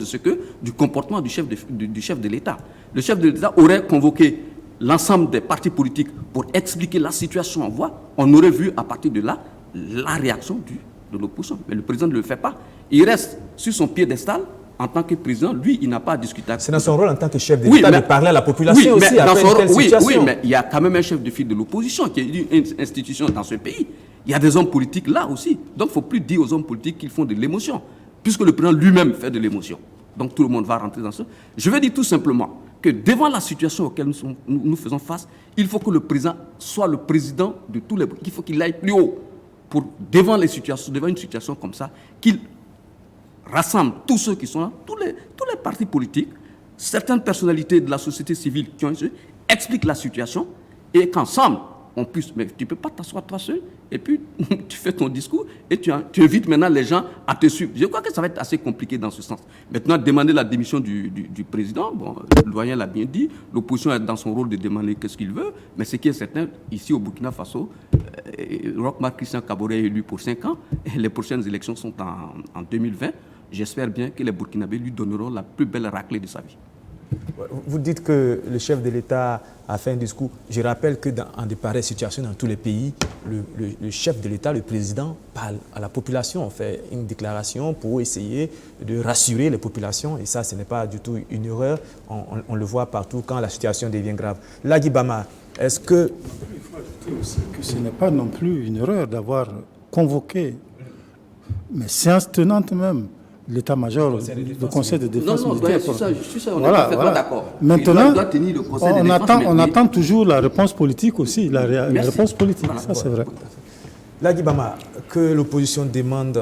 du comportement du chef de l'État. Le chef de l'État aurait convoqué l'ensemble des partis politiques pour expliquer la situation en voix. On aurait vu à partir de là la réaction de l'opposition. Mais le président ne le fait pas. Il reste sur son piédestal en tant que président. Lui, il n'a pas à discuter. C'est dans son rôle en tant que chef de l'État de parler à la population aussi après une telle situation. Oui, mais il y a quand même un chef de file de l'opposition qui est une institution dans ce pays. Il y a des hommes politiques là aussi. Donc, il ne faut plus dire aux hommes politiques qu'ils font de l'émotion, puisque le président lui-même fait de l'émotion. Donc, tout le monde va rentrer dans ça. Je veux dire tout simplement que devant la situation auquel nous faisons face, il faut que le président soit le président de tous les... Il faut qu'il aille plus haut pour, devant une situation comme ça, qu'il rassemble tous ceux qui sont là, tous les partis politiques, certaines personnalités de la société civile qui ont expliquent la situation et qu'ensemble, on puisse... Mais tu ne peux pas t'asseoir toi seul et puis tu fais ton discours et tu invites maintenant les gens à te suivre. Je crois que ça va être assez compliqué dans ce sens. Maintenant, demander la démission du président, bon, le doyen l'a bien dit, l'opposition est dans son rôle de demander qu'est-ce qu'il veut, mais ce qui est certain, ici au Burkina Faso, Roch-Marc Christian Kaboré est élu pour 5 ans et les prochaines élections sont en 2020. J'espère bien que les Burkinabés lui donneront la plus belle raclée de sa vie. Vous dites que le chef de l'État a fait un discours. Je rappelle que dans de pareilles situations dans tous les pays, le chef de l'État, le président, parle à la population. On fait une déclaration pour essayer de rassurer les populations. Et ça, ce n'est pas du tout une erreur. On le voit partout quand la situation devient grave. Lagui Bama, est-ce que... Il faut ajouter aussi que ce n'est pas non plus une erreur d'avoir convoqué, mais séance tenante même, l'état-major, le conseil de défense militaire. Je suis ça, on est parfaitement d'accord. Maintenant, doit tenir le conseil de défense, on attend toujours la réponse politique aussi, la réponse politique, voilà, ça c'est vrai. Lagui Bama, que l'opposition demande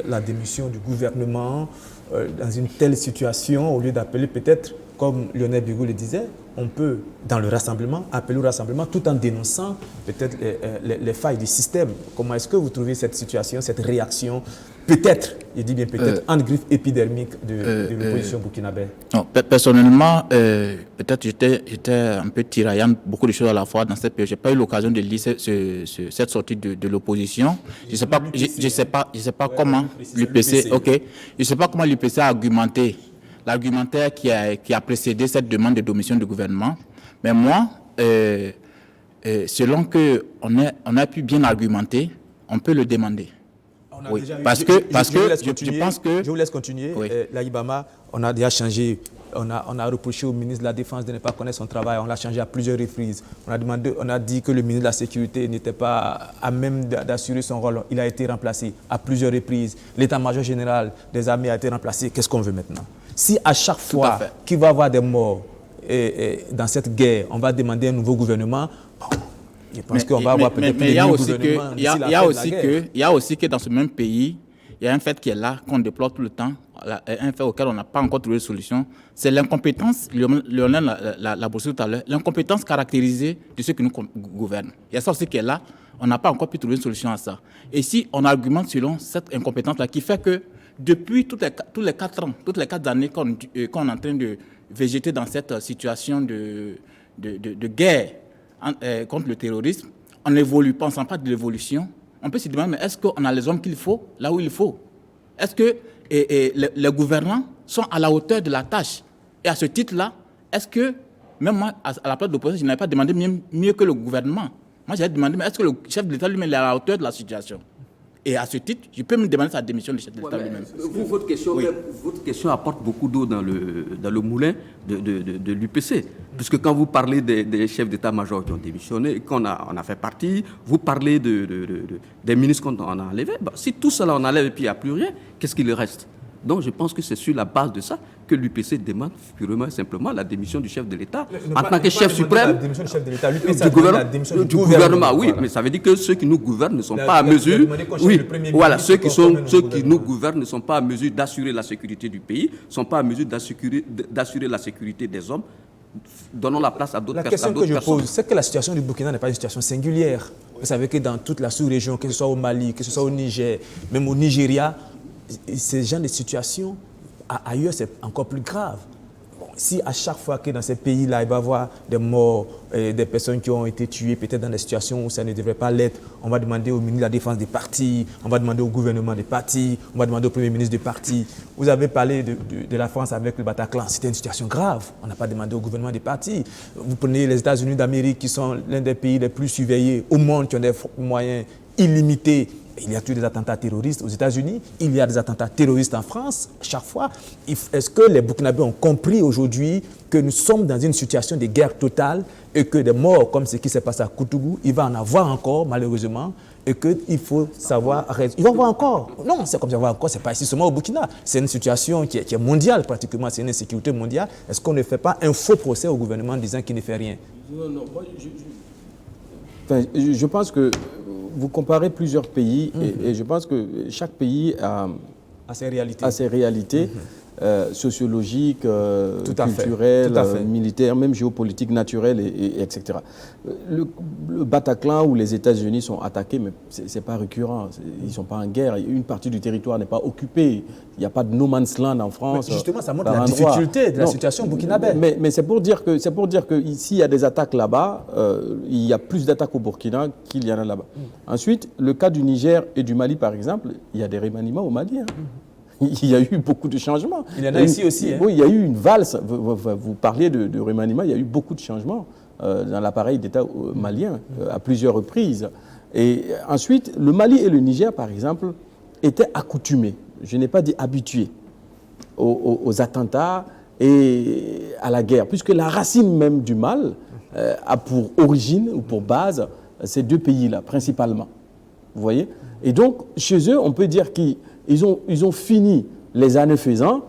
la démission du gouvernement dans une telle situation, au lieu d'appeler peut-être, comme Lionel Bigot le disait, on peut, dans le rassemblement, appeler au rassemblement tout en dénonçant peut-être les failles du système. Comment est-ce que vous trouvez cette situation, cette réaction, peut-être, je dis bien peut-être, en griffe épidermique de l'opposition burkinabé? Non, personnellement, peut-être j'étais un peu tiraillant beaucoup de choses à la fois dans cette période. Je n'ai pas eu l'occasion de lire cette sortie de l'opposition. Je ne sais pas comment l'UPC, je sais pas comment l'UPC a argumenté. L'argumentaire qui a précédé cette demande de démission du gouvernement. Mais moi, selon qu'on a pu bien argumenter, on peut le demander. Oui. Parce que je pense que... Je vous laisse continuer. Oui. Lagui Bama, on a déjà changé. On a reproché au ministre de la Défense de ne pas connaître son travail. On l'a changé à plusieurs reprises. On a dit que le ministre de la Sécurité n'était pas à même d'assurer son rôle. Il a été remplacé à plusieurs reprises. L'état-major général des armées a été remplacé. Qu'est-ce qu'on veut maintenant? Si à chaque fois qu'il va y avoir des morts dans cette guerre, on va demander un nouveau gouvernement, je pense qu'on va avoir peut-être plus de gouvernement. Il y a aussi que dans ce même pays, il y a un fait qui est là, qu'on déplore tout le temps, un fait auquel on n'a pas encore trouvé de solution, c'est l'incompétence, Lionel l'a posé tout à l'heure, l'incompétence caractérisée de ceux qui nous gouvernent. Il y a ça aussi qui est là, on n'a pas encore pu trouver une solution à ça. Et si on argumente selon cette incompétence-là, qui fait que depuis tous les 4 ans, toutes les 4 années qu'on est en train de végéter dans cette situation de guerre contre le terrorisme, on n'évolue pas, on ne sent pas de l'évolution. On peut se demander, mais est-ce qu'on a les hommes qu'il faut, là où il faut? Est-ce que les gouvernants sont à la hauteur de la tâche? Et à ce titre-là, est-ce que, même moi, à la place de l'opposition, je n'avais pas demandé mieux que le gouvernement. Moi, j'avais demandé, mais est-ce que le chef de l'État lui-même est à la hauteur de la situation? Et à ce titre, je peux me demander sa démission du chef de l'État lui-même. Votre question apporte beaucoup d'eau dans le moulin de l'UPC. Puisque quand vous parlez des chefs d'état-major qui ont démissionné, qu'on a fait partie, vous parlez des ministres qu'on a enlevés. Si tout cela on enlève et puis il n'y a plus rien, qu'est-ce qu'il reste? Donc je pense que c'est sur la base de ça que l'UPC demande purement et simplement la démission du chef de l'État en tant que chef suprême la démission du chef de l'État. du gouvernement. Oui, mais ça veut dire que ceux qui nous gouvernent ne sont pas à mesure. Oui, voilà, ceux qui nous gouvernent ne sont pas à mesure d'assurer la sécurité du pays, ne sont pas à mesure d'assurer la sécurité des hommes. Donnons la place à d'autres personnes. La question que je pose, c'est que la situation du Burkina n'est pas une situation singulière. Vous savez que dans toute la sous-région, que ce soit au Mali, que ce soit au Niger, même au Nigeria, ces genre de situations, ailleurs, c'est encore plus grave. Si à chaque fois que dans ces pays-là, il va y avoir des morts, des personnes qui ont été tuées, peut-être dans des situations où ça ne devrait pas l'être, on va demander au ministre de la Défense des partis, on va demander au gouvernement des partis, on va demander au Premier ministre des partis. Vous avez parlé de la France avec le Bataclan, c'était une situation grave. On n'a pas demandé au gouvernement des partis. Vous prenez les États-Unis d'Amérique, qui sont l'un des pays les plus surveillés au monde, qui ont des moyens illimités. Il y a tous des attentats terroristes aux États-Unis, il y a des attentats terroristes en France, chaque fois. Est-ce que les Burkinabés ont compris aujourd'hui que nous sommes dans une situation de guerre totale et que des morts comme ce qui s'est passé à Koutougou, il va en avoir encore, malheureusement, et qu'il faut savoir... Il va en avoir encore. Non, c'est comme ça, il va en avoir encore, ce n'est pas ici seulement au Burkina. C'est une situation qui est mondiale pratiquement, c'est une insécurité mondiale. Est-ce qu'on ne fait pas un faux procès au gouvernement en disant qu'il ne fait rien? Non, moi, je pense que vous comparez plusieurs pays et je pense que chaque pays a ses réalités sociologiques, culturelles, militaires, même géopolitiques, naturelles, etc. Le Bataclan où les États-Unis sont attaqués, mais ce n'est pas récurrent. Ils ne sont pas en guerre. Une partie du territoire n'est pas occupée. Il n'y a pas de no man's land en France. Mais justement, ça montre la difficulté de la situation burkinabé. Mais c'est pour dire que s'il y a des attaques là-bas, il y a plus d'attaques au Burkina qu'il y en a là-bas. Partout. Le cas du Niger et du Mali, par exemple, il y a des remaniements au Mali. Il y a eu beaucoup de changements. Il y en a ici aussi. Oui, il y a eu une valse. Vous parliez de remaniement, il y a eu beaucoup de changements dans l'appareil d'État malien à plusieurs reprises. Et ensuite, le Mali et le Niger, par exemple, étaient accoutumés, je n'ai pas dit habitués, aux attentats et à la guerre, puisque la racine même du mal a pour origine ou pour base ces deux pays-là, principalement. Vous voyez? Et donc, chez eux, on peut dire qu'ils ont fini, les années faisant,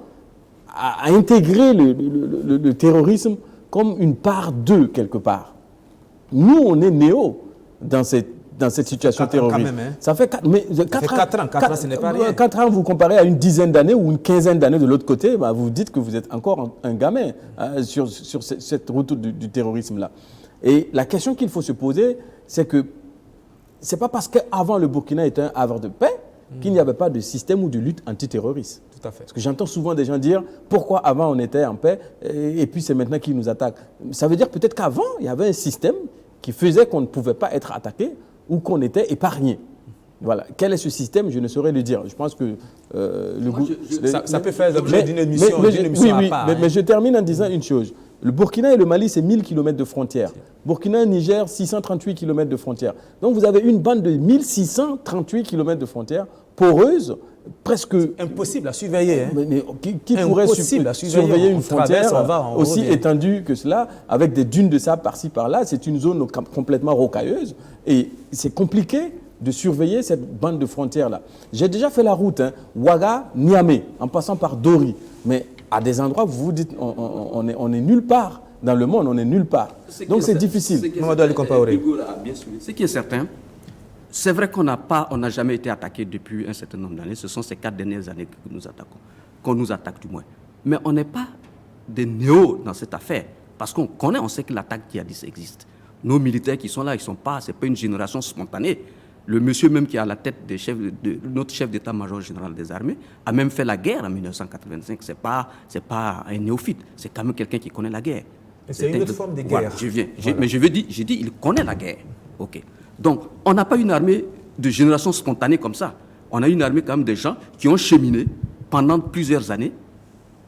à intégrer le terrorisme comme une part d'eux, quelque part. Nous, on est néo dans cette situation terroriste. Quand même, hein. Ça fait 4 ans. 4 ans, ce n'est pas rien. 4 ans, vous comparez à une dizaine d'années ou une quinzaine d'années de l'autre côté, vous dites que vous êtes encore un gamin sur cette route du terrorisme-là. Et la question qu'il faut se poser, c'est que ce n'est pas parce qu'avant le Burkina était un havre de paix qu'il n'y avait pas de système ou de lutte antiterroriste. Tout à fait. Parce que j'entends souvent des gens dire pourquoi avant on était en paix et puis c'est maintenant qu'ils nous attaquent. Ça veut dire peut-être qu'avant il y avait un système qui faisait qu'on ne pouvait pas être attaqué ou qu'on était épargné. Voilà. Quel est ce système? Je ne saurais le dire. Je pense que ça peut faire l'objet d'une émission, à part. Mais je termine en disant une chose. Le Burkina et le Mali, c'est 1000 km de frontières. Burkina et Niger, 638 km de frontières. Donc vous avez une bande de 1638 km de frontières poreuses, presque... Impossible à surveiller. Mais qui pourrait surveiller une frontière aussi étendue que cela, avec des dunes de sable par-ci, par-là? C'est une zone complètement rocailleuse. Et c'est compliqué de surveiller cette bande de frontières-là. J'ai déjà fait la route, Ouaga, Niamey, en passant par Dori. Mais à des endroits, vous vous dites, on est nulle part. Dans le monde, on est nulle part. Donc c'est difficile. Ce qui est certain, c'est vrai qu'on n'a jamais été attaqué depuis un certain nombre d'années. Ce sont ces 4 dernières années que nous attaquons, qu'on nous attaque du moins. Mais on n'est pas des néos dans cette affaire. Parce qu'on connaît, on sait que l'attaque djihadiste existe. Nos militaires qui sont là, ce n'est pas une génération spontanée. Le monsieur même qui est à la tête de notre chef d'état-major général des armées a même fait la guerre en 1985. C'est pas un néophyte, c'est quand même quelqu'un qui connaît la guerre. C'est une autre forme de guerre. Voilà, mais j'ai dit, il connaît la guerre. Okay. Donc, on n'a pas une armée de génération spontanée comme ça. On a une armée quand même de gens qui ont cheminé pendant plusieurs années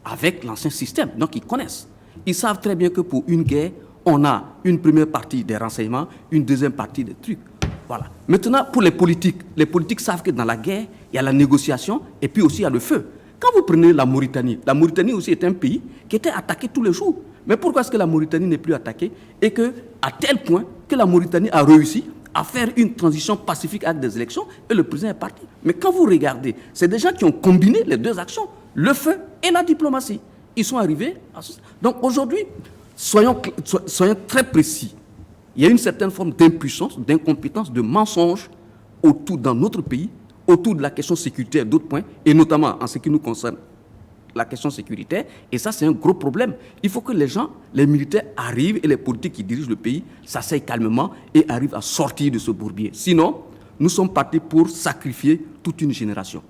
avec l'ancien système. Donc, ils connaissent. Ils savent très bien que pour une guerre, on a une première partie des renseignements, une deuxième partie des trucs. Voilà. Maintenant, pour les politiques savent que dans la guerre, il y a la négociation et puis aussi il y a le feu. Quand vous prenez la Mauritanie aussi est un pays qui était attaqué tous les jours. Mais pourquoi est-ce que la Mauritanie n'est plus attaquée? Et que, à tel point que la Mauritanie a réussi à faire une transition pacifique avec des élections et le président est parti. Mais quand vous regardez, c'est des gens qui ont combiné les deux actions, le feu et la diplomatie. Ils sont arrivés à ce... Donc aujourd'hui, soyons très précis. Il y a une certaine forme d'impuissance, d'incompétence, de mensonge dans notre pays, autour de la question sécuritaire et d'autres points, et notamment en ce qui nous concerne, la question sécuritaire, et ça c'est un gros problème. Il faut que les gens, les militaires arrivent et les politiques qui dirigent le pays s'asseyent calmement et arrivent à sortir de ce bourbier. Sinon, nous sommes partis pour sacrifier toute une génération.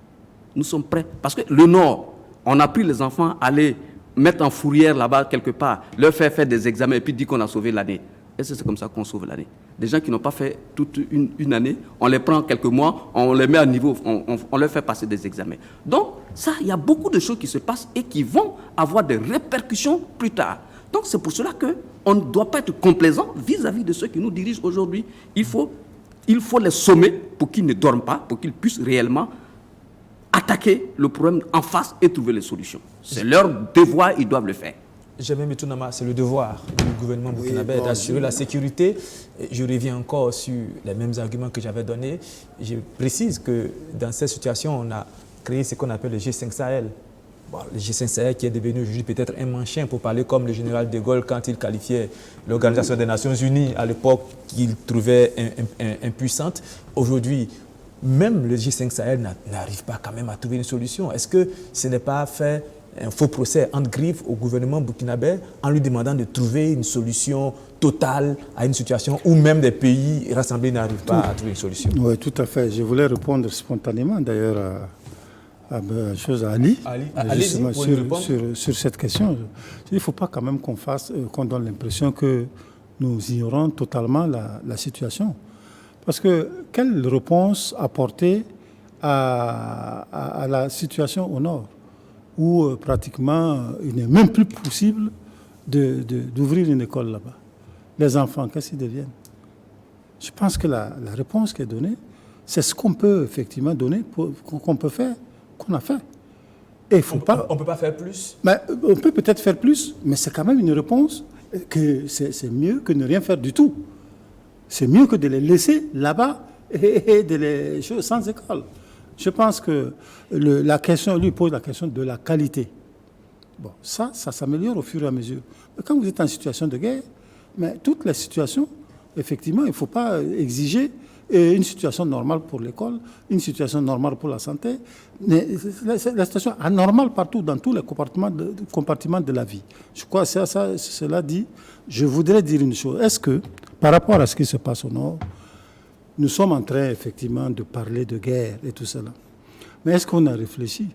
Nous sommes prêts, parce que le Nord, on a pris les enfants à les mettre en fourrière là-bas quelque part, leur faire des examens et puis dire qu'on a sauvé l'année. Est-ce que c'est comme ça qu'on sauve l'année? Des gens qui n'ont pas fait toute une année, on les prend quelques mois, on les met à niveau, on leur fait passer des examens. Donc, ça, il y a beaucoup de choses qui se passent et qui vont avoir des répercussions plus tard. Donc, c'est pour cela qu'on ne doit pas être complaisant vis-à-vis de ceux qui nous dirigent aujourd'hui. Il faut les sommer pour qu'ils ne dorment pas, pour qu'ils puissent réellement attaquer le problème en face et trouver les solutions. C'est leur devoir, ils doivent le faire. Jamais Mitounama, c'est le devoir du gouvernement burkinabé d'assurer la sécurité. Je reviens encore sur les mêmes arguments que j'avais donnés. Je précise que dans cette situation, on a créé ce qu'on appelle le G5 Sahel. Bon, le G5 Sahel qui est devenu aujourd'hui peut-être un manchin pour parler comme le général de Gaulle quand il qualifiait l'Organisation des Nations Unies à l'époque qu'il trouvait impuissante. Aujourd'hui, même le G5 Sahel n'arrive pas quand même à trouver une solution. Est-ce que ce n'est pas fait un faux procès entre griffes au gouvernement burkinabé en lui demandant de trouver une solution totale à une situation où même des pays rassemblés n'arrivent pas à trouver une solution? Oui, tout à fait. Je voulais répondre spontanément d'ailleurs à Ali justement, sur cette question. Il ne faut pas quand même qu'on donne l'impression que nous ignorons totalement la situation. Parce que quelle réponse apporter à la situation au nord, où pratiquement il n'est même plus possible d'ouvrir une école là-bas? Les enfants, qu'est-ce qu'ils deviennent? Je pense que la réponse qui est donnée, c'est ce qu'on peut effectivement donner, qu'on peut faire, qu'on a fait. Et on ne peut pas faire plus? Mais on peut peut-être faire plus, mais c'est quand même une réponse que c'est mieux que ne rien faire du tout. C'est mieux que de les laisser là-bas et de les choses sans école. Je pense que la question, lui pose la question de la qualité. Bon, ça s'améliore au fur et à mesure. Mais quand vous êtes en situation de guerre, mais toutes les situations, effectivement, il ne faut pas exiger une situation normale pour l'école, une situation normale pour la santé. Mais la situation anormale partout, dans tous les compartiments de la vie. Je crois que cela dit, je voudrais dire une chose. Est-ce que, par rapport à ce qui se passe au Nord, nous sommes en train, effectivement, de parler de guerre et tout cela. Mais est-ce qu'on a réfléchi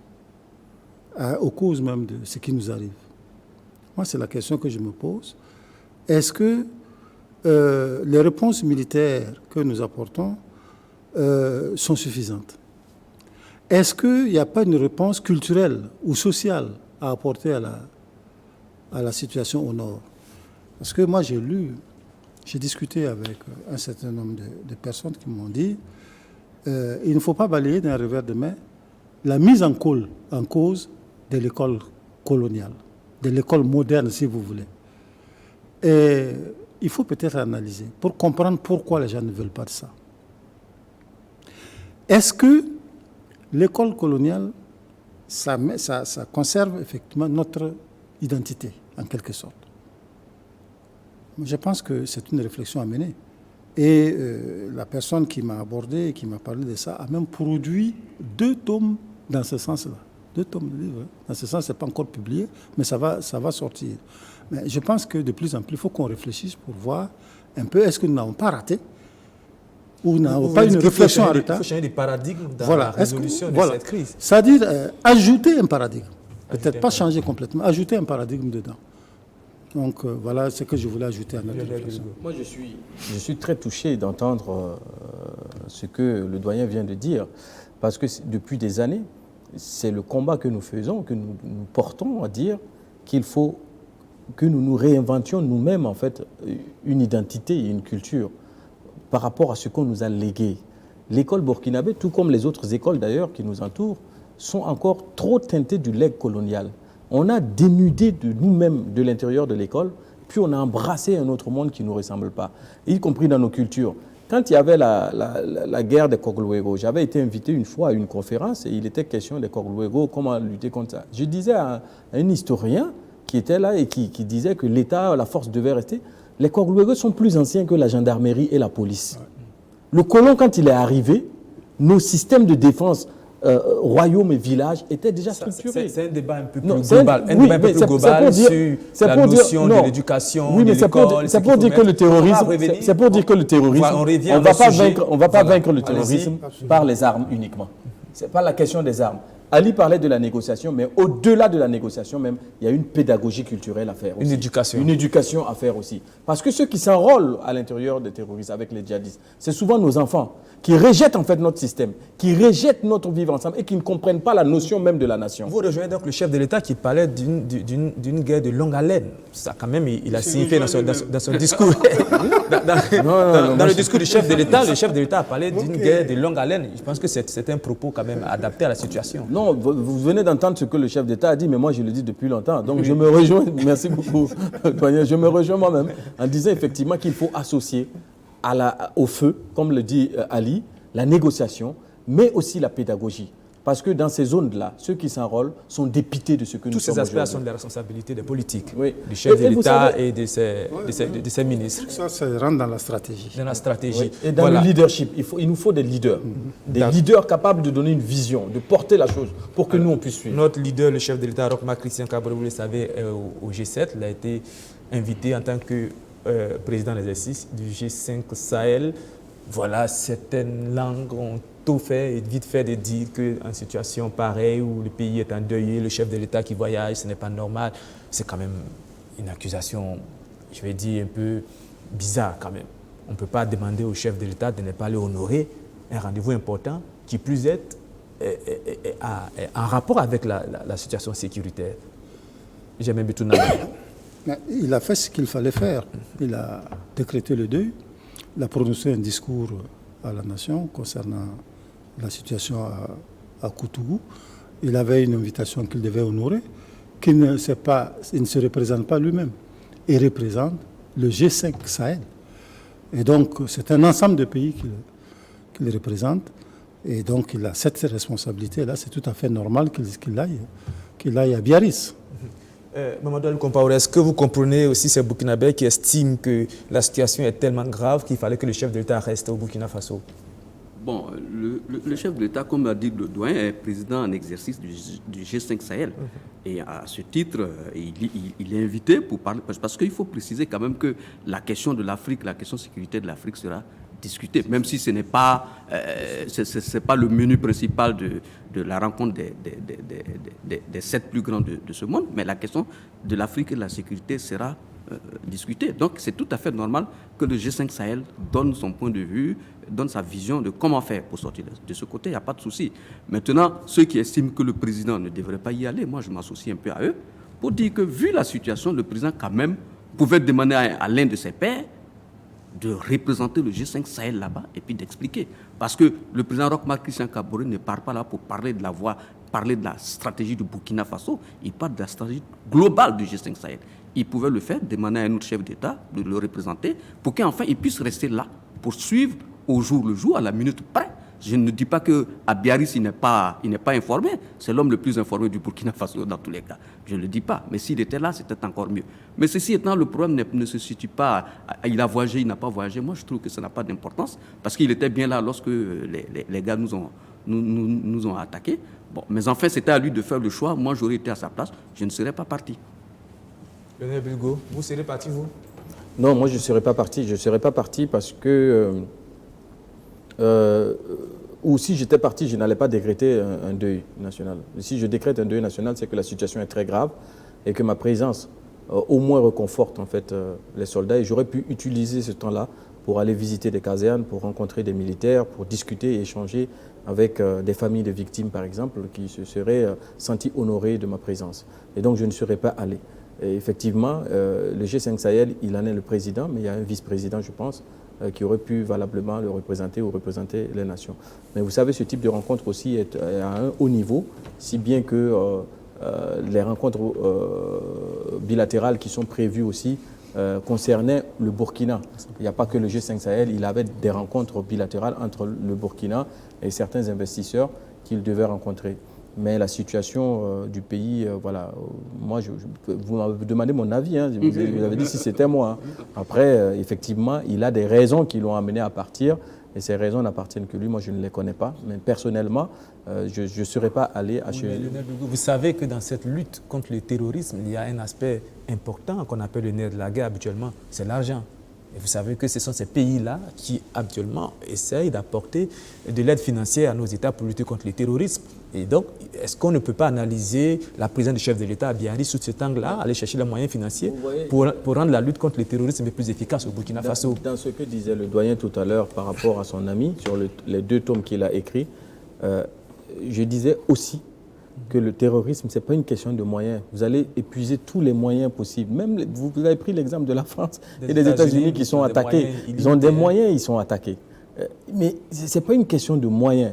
aux causes même de ce qui nous arrive? Moi, c'est la question que je me pose. Est-ce que les réponses militaires que nous apportons sont suffisantes? Est-ce qu'il n'y a pas une réponse culturelle ou sociale à apporter à la situation au Nord? Parce que moi, j'ai discuté avec un certain nombre de personnes qui m'ont dit il ne faut pas balayer d'un revers de main la mise en cause de l'école coloniale, de l'école moderne, si vous voulez. Et il faut peut-être analyser pour comprendre pourquoi les gens ne veulent pas de ça. Est-ce que l'école coloniale, ça conserve effectivement notre identité, en quelque sorte? Je pense que c'est une réflexion à mener. Et la personne qui m'a abordé et qui m'a parlé de ça a même produit 2 tomes dans ce sens-là. 2 tomes de livres. Dans ce sens, ce n'est pas encore publié, mais ça va sortir. Mais je pense que de plus en plus, il faut qu'on réfléchisse pour voir un peu, est-ce que nous n'avons pas raté ou nous n'avons pas une réflexion en retard? Il faut changer de paradigme dans la résolution de cette crise. C'est-à-dire ajouter un paradigme. Peut-être pas changer complètement, ajouter un paradigme dedans. Donc voilà ce que je voulais ajouter à notre réflexion. Moi, je suis très touché d'entendre ce que le doyen vient de dire, parce que depuis des années, c'est le combat que nous faisons, que nous portons à dire qu'il faut que nous nous réinventions nous-mêmes, en fait, une identité et une culture. par rapport à ce qu'on nous a légué. L'école burkinabé, tout comme les autres écoles d'ailleurs qui nous entourent, sont encore trop teintées du legs colonial. On a dénudé de nous-mêmes de l'intérieur de l'école, puis on a embrassé un autre monde qui ne nous ressemble pas, y compris dans nos cultures. Quand il y avait la guerre des Kogluego, j'avais été invité une fois à une conférence et il était question des Kogluego, comment lutter contre ça. Je disais à un historien qui était là et qui disait que l'État, la force devait rester. Les Kogluego sont plus anciens que la gendarmerie et la police. Le colon, quand il est arrivé, nos systèmes de défense, royaumes et villages étaient déjà structurés. C'est un débat un peu plus global, sur la notion de l'éducation, de l'école. C'est pour dire que le terrorisme, on ne va pas vaincre le terrorisme par les armes uniquement. Ce n'est pas la question des armes. Ali parlait de la négociation, mais au-delà de la négociation même, il y a une pédagogie culturelle à faire aussi. Une éducation à faire aussi. Parce que ceux qui s'enrôlent à l'intérieur des terroristes avec les djihadistes, c'est souvent nos enfants qui rejettent en fait notre système, qui rejettent notre vivre ensemble et qui ne comprennent pas la notion même de la nation. Vous rejoignez donc le chef de l'État qui parlait d'une guerre de longue haleine. Ça quand même, il a signifié dans son discours. Dans le discours du chef de l'État, le chef de l'État a parlé d'une guerre de longue haleine. Je pense que c'est un propos quand même adapté à la situation. Non, vous venez d'entendre ce que le chef d'État a dit, mais moi je le dis depuis longtemps. Donc je me rejoins, merci beaucoup, Doyen, je me rejoins moi-même en disant effectivement qu'il faut associer au feu, comme le dit Ali, la négociation, mais aussi la pédagogie. Parce que dans ces zones-là, ceux qui s'enrôlent sont dépités de ce que nous sommes aujourd'hui. Tous ces aspects sont des responsabilités des politiques, oui, du chef de l'État et de ses ministres. Ça rentre dans la stratégie. Dans la stratégie. Oui. Et dans le leadership, il nous faut des leaders. Des leaders capables de donner une vision, de porter la chose pour que nous, on puisse suivre. Notre leader, le chef de l'État, Roch-Marc Christian Kabore, vous le savez, au G7, il a été invité en tant que président d'exercice du G5 Sahel. Voilà, certaines langues ont tout fait et vite fait de dire qu'en situation pareille où le pays est endeuillé, le chef de l'État qui voyage, ce n'est pas normal. C'est quand même une accusation, je vais dire, un peu bizarre quand même. On ne peut pas demander au chef de l'État de ne pas aller honorer un rendez-vous important qui plus est en rapport avec la situation sécuritaire. J'ai même tout Il a fait ce qu'il fallait faire. Il a décrété le deuil. Il a prononcé un discours à la nation concernant la situation à Koutougou. Il avait une invitation qu'il devait honorer, qu'il ne se représente pas lui-même. Il représente le G5 Sahel. Et donc, c'est un ensemble de pays qu'il représente. Et donc, il a cette responsabilité-là. C'est tout à fait normal qu'il aille à Biarritz. Mamadou Al-Compaoré, est-ce que vous comprenez aussi ces Burkinabés qui estiment que la situation est tellement grave qu'il fallait que le chef de l'État reste au Burkina Faso? Bon, le chef de l'État, comme l'a dit le doyen, est président en exercice du G5 Sahel. Et à ce titre, il est invité pour parler, parce qu'il faut préciser quand même que la question de l'Afrique, la question sécuritaire de l'Afrique sera discutée, même si ce n'est pas, c'est pas le menu principal de la rencontre des 7 plus grands de ce monde, mais la question de l'Afrique et de la sécurité sera discutée. Donc c'est tout à fait normal que le G5 Sahel donne son point de vue, donne sa vision de comment faire pour sortir de ce côté, il n'y a pas de souci. Maintenant, ceux qui estiment que le président ne devrait pas y aller, moi je m'associe un peu à eux, pour dire que vu la situation, le président quand même pouvait demander à l'un de ses pairs de représenter le G5 Sahel là-bas et puis d'expliquer. Parce que le président Roch-Marc Christian Kabore ne part pas là pour parler de la voie, parler de la stratégie du Burkina Faso, il parle de la stratégie globale du G5 Sahel. Il pouvait le faire, demander à un autre chef d'État de le représenter pour qu'enfin il puisse rester là pour suivre au jour le jour, à la minute près. Je ne dis pas qu'à Biarritz, il n'est pas informé. C'est l'homme le plus informé du Burkina Faso dans tous les cas. Je ne le dis pas. Mais s'il était là, c'était encore mieux. Mais ceci étant, le problème ne se situe pas. Il a voyagé, il n'a pas voyagé. Moi, je trouve que ça n'a pas d'importance. Parce qu'il était bien là lorsque les gars nous ont attaqués. Bon, mais enfin, c'était à lui de faire le choix. Moi, j'aurais été à sa place. Je ne serais pas parti. Lionel Bilgo, vous serez parti, vous? Non, moi, je ne serais pas parti. Je ne serais pas parti parce que... ou si j'étais parti, je n'allais pas décréter un deuil national. Si je décrète un deuil national, c'est que la situation est très grave et que ma présence au moins reconforte en fait les soldats. Et j'aurais pu utiliser ce temps-là pour aller visiter des casernes, pour rencontrer des militaires, pour discuter et échanger avec des familles de victimes, par exemple, qui se seraient senties honorées de ma présence. Et donc, je ne serais pas allé. Et effectivement, le G5 Sahel, il en est le président, mais il y a un vice-président, je pense, qui aurait pu valablement le représenter ou représenter les nations. Mais vous savez, ce type de rencontre aussi est à un haut niveau, si bien que les rencontres bilatérales qui sont prévues aussi concernaient le Burkina. Il n'y a pas que le G5 Sahel, il avait des rencontres bilatérales entre le Burkina et certains investisseurs qu'il devait rencontrer. Mais la situation du pays, voilà, moi, vous m'avez demandé mon avis, hein, je vous avais dit si c'était moi. Hein. Après, effectivement, il a des raisons qui l'ont amené à partir, et ces raisons n'appartiennent que lui, moi je ne les connais pas. Mais personnellement, je ne serais pas allé à chez lui. Vous savez que dans cette lutte contre le terrorisme, il y a un aspect important qu'on appelle le nerf de la guerre habituellement, c'est l'argent. Et vous savez que ce sont ces pays-là qui, habituellement, essayent d'apporter de l'aide financière à nos États pour lutter contre le terrorisme. Et donc, est-ce qu'on ne peut pas analyser la présence du chef de l'État à Biarritz sous cet angle-là, aller chercher les moyens financiers pour rendre la lutte contre le terrorisme plus efficace au Burkina Faso? Dans ce que disait le doyen tout à l'heure par rapport à son ami, sur les 2 tomes qu'il a écrits, je disais aussi que le terrorisme, ce n'est pas une question de moyens. Vous allez épuiser tous les moyens possibles. Même, vous avez pris l'exemple de la France et des États-Unis qui sont attaqués. Ils ont des moyens, ils sont attaqués. Mais ce n'est pas une question de moyens.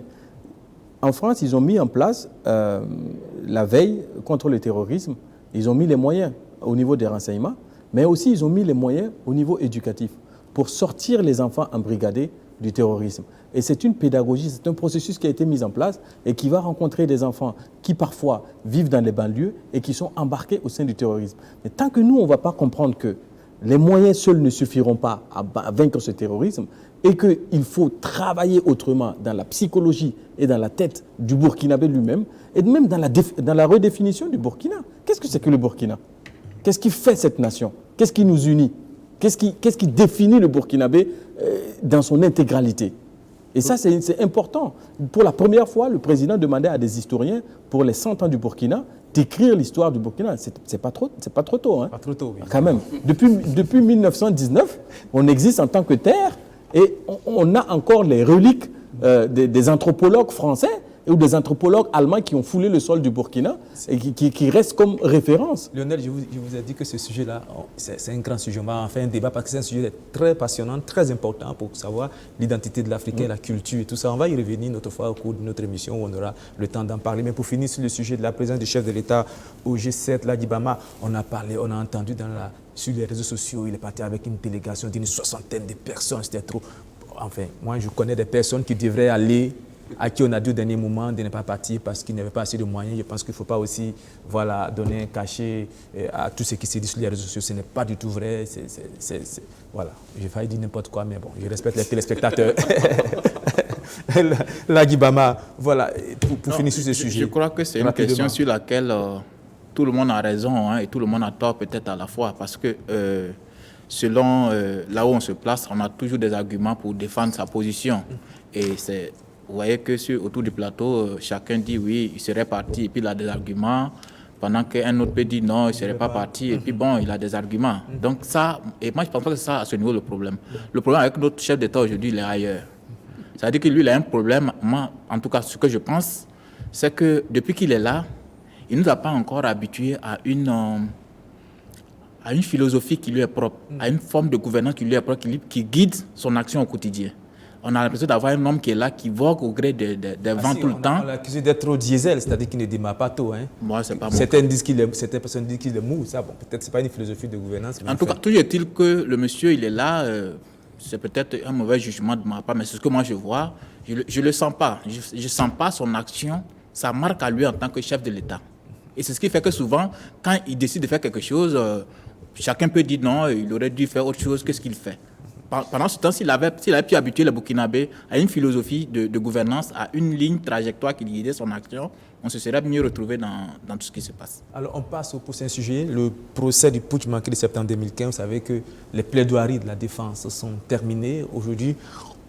En France, ils ont mis en place la veille contre le terrorisme. Ils ont mis les moyens au niveau des renseignements, mais aussi ils ont mis les moyens au niveau éducatif pour sortir les enfants embrigadés du terrorisme. Et c'est une pédagogie, c'est un processus qui a été mis en place et qui va rencontrer des enfants qui parfois vivent dans les banlieues et qui sont embarqués au sein du terrorisme. Mais tant que nous, on ne va pas comprendre que les moyens seuls ne suffiront pas à vaincre ce terrorisme et qu'il faut travailler autrement dans la psychologie et dans la tête du Burkinabé lui-même et même dans la redéfinition du Burkina. Qu'est-ce que c'est que le Burkina? Qu'est-ce qui fait cette nation? Qu'est-ce qui nous unit? Qu'est-ce qui définit le Burkinabé dans son intégralité? Et ça, c'est important. Pour la première fois, le président demandait à des historiens, pour les 100 ans du Burkina, d'écrire l'histoire du Burkina. C'est pas trop tôt. Hein. Pas trop tôt, oui. Quand même. Depuis 1919, on existe en tant que terre et on a encore les reliques des anthropologues français ou des anthropologues allemands qui ont foulé le sol du Burkina et qui restent comme référence. Lionel, je vous ai dit que ce sujet-là, c'est un grand sujet. On va en faire un débat parce que c'est un sujet très passionnant, très important pour savoir l'identité de l'Africain, la culture et tout ça. On va y revenir une autre fois au cours de notre émission où on aura le temps d'en parler. Mais pour finir sur le sujet de la présence du chef de l'État au G7, Ladi Bama, on a entendu sur les réseaux sociaux, il est parti avec une délégation d'une 60aine de personnes. C'était trop. Enfin, moi, je connais des personnes qui devraient aller, à qui on a dit au dernier moment de ne pas partir parce qu'il n'y avait pas assez de moyens. Je pense qu'il ne faut pas aussi donner un cachet à tout ce qui se dit sur les réseaux sociaux. Ce n'est pas du tout vrai. Voilà, j'ai failli dire n'importe quoi, mais bon, je respecte les téléspectateurs. Ladi Bama, voilà, pour finir sur ce sujet. Je crois que c'est une question sur laquelle tout le monde a raison et tout le monde a tort peut-être à la fois parce que selon là où on se place, on a toujours des arguments pour défendre sa position. Et vous voyez que autour du plateau, chacun dit oui, il serait parti et puis il a des arguments, pendant qu'un autre peut dire non, il ne serait pas parti et puis bon, il a des arguments. Donc ça, et moi je ne pense pas que c'est ça à ce niveau le problème. Le problème avec notre chef d'État aujourd'hui, il est ailleurs. C'est-à-dire que lui, il a un problème, moi, en tout cas ce que je pense, c'est que depuis qu'il est là, il ne nous a pas encore habitués à une philosophie qui lui est propre, à une forme de gouvernance qui lui est propre, qui guide son action au quotidien. On a l'impression d'avoir un homme qui est là, qui vogue au gré des vents tout le temps. On l'a accusé d'être trop diesel, c'est-à-dire qu'il ne démarre pas tôt. Hein. Moi, c'est pas certaines personnes disent qu'il est mou. Ça, bon, peut-être que ce n'est pas une philosophie de gouvernance. En tout cas, toujours est-il que le monsieur, il est là. C'est peut-être un mauvais jugement de ma part, mais c'est ce que moi je vois. Je ne le sens pas. Je ne sens pas son action. Ça marque à lui en tant que chef de l'État. Et c'est ce qui fait que souvent, quand il décide de faire quelque chose, chacun peut dire non, il aurait dû faire autre chose. Qu'est-ce qu'il fait? Pendant ce temps, s'il avait pu habituer les Burkinabés à une philosophie de gouvernance, à une ligne trajectoire qui guidait son action, on se serait mieux retrouvé dans tout ce qui se passe. Alors, on passe au prochain sujet, le procès du putsch manqué de septembre 2015. Vous savez que les plaidoiries de la défense sont terminées. Aujourd'hui,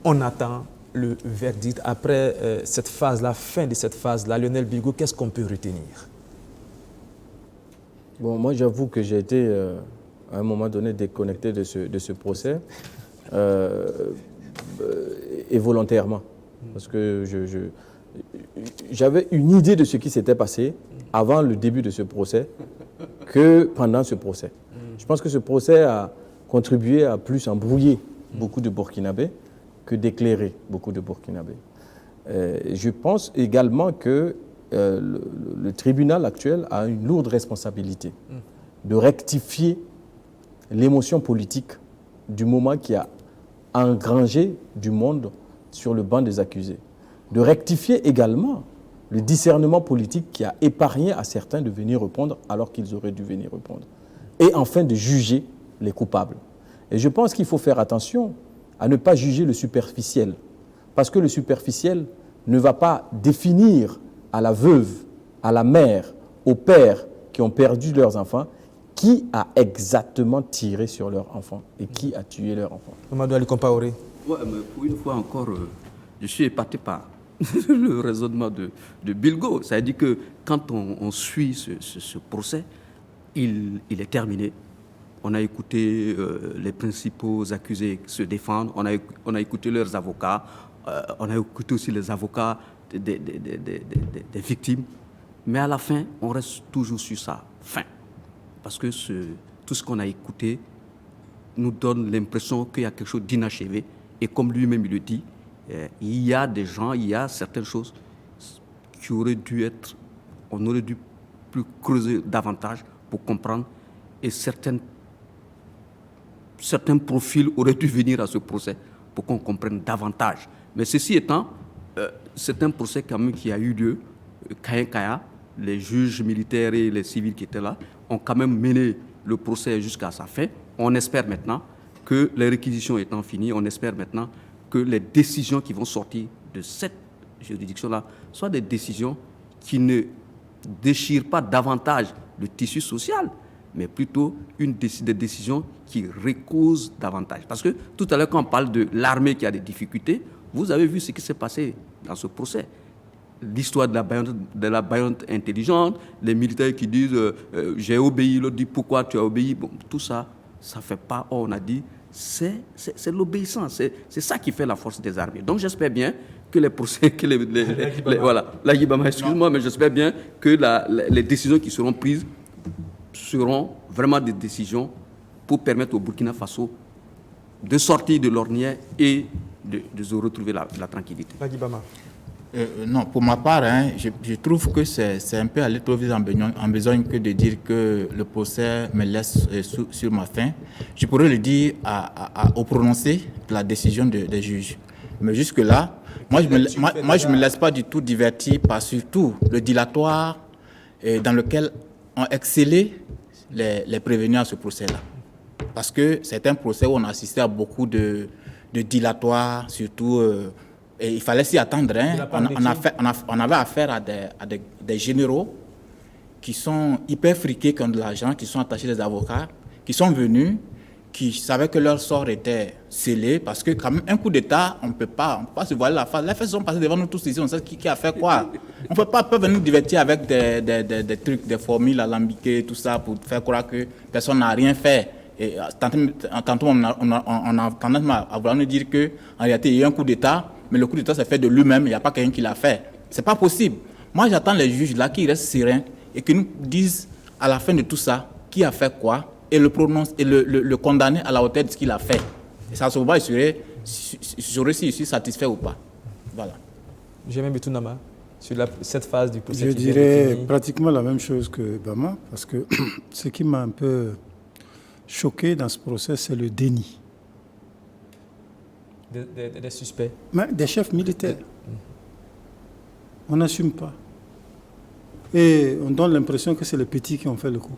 on attend le verdict. Après cette phase-là, fin de cette phase-là, Lionel Bigot, qu'est-ce qu'on peut retenir? Bon, moi, j'avoue que j'ai été, à un moment donné, déconnecté de ce procès. Et volontairement, parce que j'avais une idée de ce qui s'était passé avant le début de ce procès, que pendant ce procès. Je pense que ce procès a contribué à plus embrouiller beaucoup de Burkinabés que d'éclairer beaucoup de Burkinabés. Je pense également que le tribunal actuel a une lourde responsabilité de rectifier l'émotion politique du moment qui a engrangé du monde sur le banc des accusés. De rectifier également le discernement politique qui a épargné à certains de venir répondre alors qu'ils auraient dû venir répondre. Et enfin de juger les coupables. Et je pense qu'il faut faire attention à ne pas juger le superficiel. Parce que le superficiel ne va pas définir à la veuve, à la mère, aux pères qui ont perdu leurs enfants, qui a exactement tiré sur leurs enfants et qui a tué leurs enfants. Mamadou Ali Compaoré. Ouais, mais pour une fois encore, je suis épaté par le raisonnement de Bilgo. Ça veut dire que quand on suit ce procès, il est terminé. On a écouté les principaux accusés se défendre, on a écouté leurs avocats, on a écouté aussi les avocats des victimes. Mais à la fin, on reste toujours sur sa fin. Parce que tout ce qu'on a écouté nous donne l'impression qu'il y a quelque chose d'inachevé. Et comme lui-même il le dit, il y a des gens, il y a certaines choses qui auraient dû être, on aurait dû plus creuser davantage pour comprendre. Et certains profils auraient dû venir à ce procès pour qu'on comprenne davantage. Mais ceci étant, c'est un procès quand même qui a eu lieu. Kaya, les juges militaires et les civils qui étaient là ont quand même mené le procès jusqu'à sa fin. On espère maintenant que les réquisitions étant finies, on espère maintenant que les décisions qui vont sortir de cette juridiction-là soient des décisions qui ne déchirent pas davantage le tissu social, mais plutôt des décisions qui recousent davantage. Parce que tout à l'heure, quand on parle de l'armée qui a des difficultés, vous avez vu ce qui s'est passé dans ce procès. L'histoire de la baïonnette intelligente, les militaires qui disent j'ai obéi, l'autre dit pourquoi tu as obéi. Bon, tout ça, ça ne fait pas. On a dit c'est l'obéissance, c'est ça qui fait la force des armées. Donc j'espère bien que les procès, voilà, l'Agibama, excuse-moi, mais j'espère bien que les décisions qui seront prises seront vraiment des décisions pour permettre au Burkina Faso de sortir de l'ornière et de se retrouver la tranquillité. L'Agibama. Non, pour ma part, je trouve que c'est un peu aller trop vite en besogne que de dire que le procès me laisse sur ma faim. Je pourrais le dire au prononcé de la décision des juges. Mais jusque-là, moi, je ne me laisse pas du tout divertir par surtout le dilatoire dans lequel ont excellé les prévenus à ce procès-là. Parce que c'est un procès où on a assisté à beaucoup de dilatoires, surtout... Et il fallait s'y attendre. On avait affaire à des généraux qui sont hyper friqués comme de l'argent, qui sont attachés des avocats, qui sont venus, qui savaient que leur sort était scellé, parce que quand même un coup d'État, on ne peut pas se voiler la face. Les faits sont passés devant nous tous ici, on sait qui a fait quoi. On ne peut pas venir nous divertir avec des trucs, des formules alambiquées, tout ça, pour faire croire que personne n'a rien fait. Et tantôt on a tendance à vouloir nous dire qu'en réalité, il y a eu un coup d'État, mais le coup d'État s'est fait de lui-même, il n'y a pas quelqu'un qui l'a fait. Ce n'est pas possible. Moi, j'attends les juges là qui restent sereins et qui nous disent à la fin de tout ça qui a fait quoi et le condamner à la hauteur de ce qu'il a fait. Et ça se voit, j'aurais si je suis satisfait ou pas. Voilà. J'aime Bitounama sur cette phase du procès. Je dirais pratiquement la même chose que Bama, parce que ce qui m'a un peu choqué dans ce procès, c'est le déni. Des suspects. Mais des chefs militaires. On n'assume pas. Et on donne l'impression que c'est les petits qui ont fait le coup.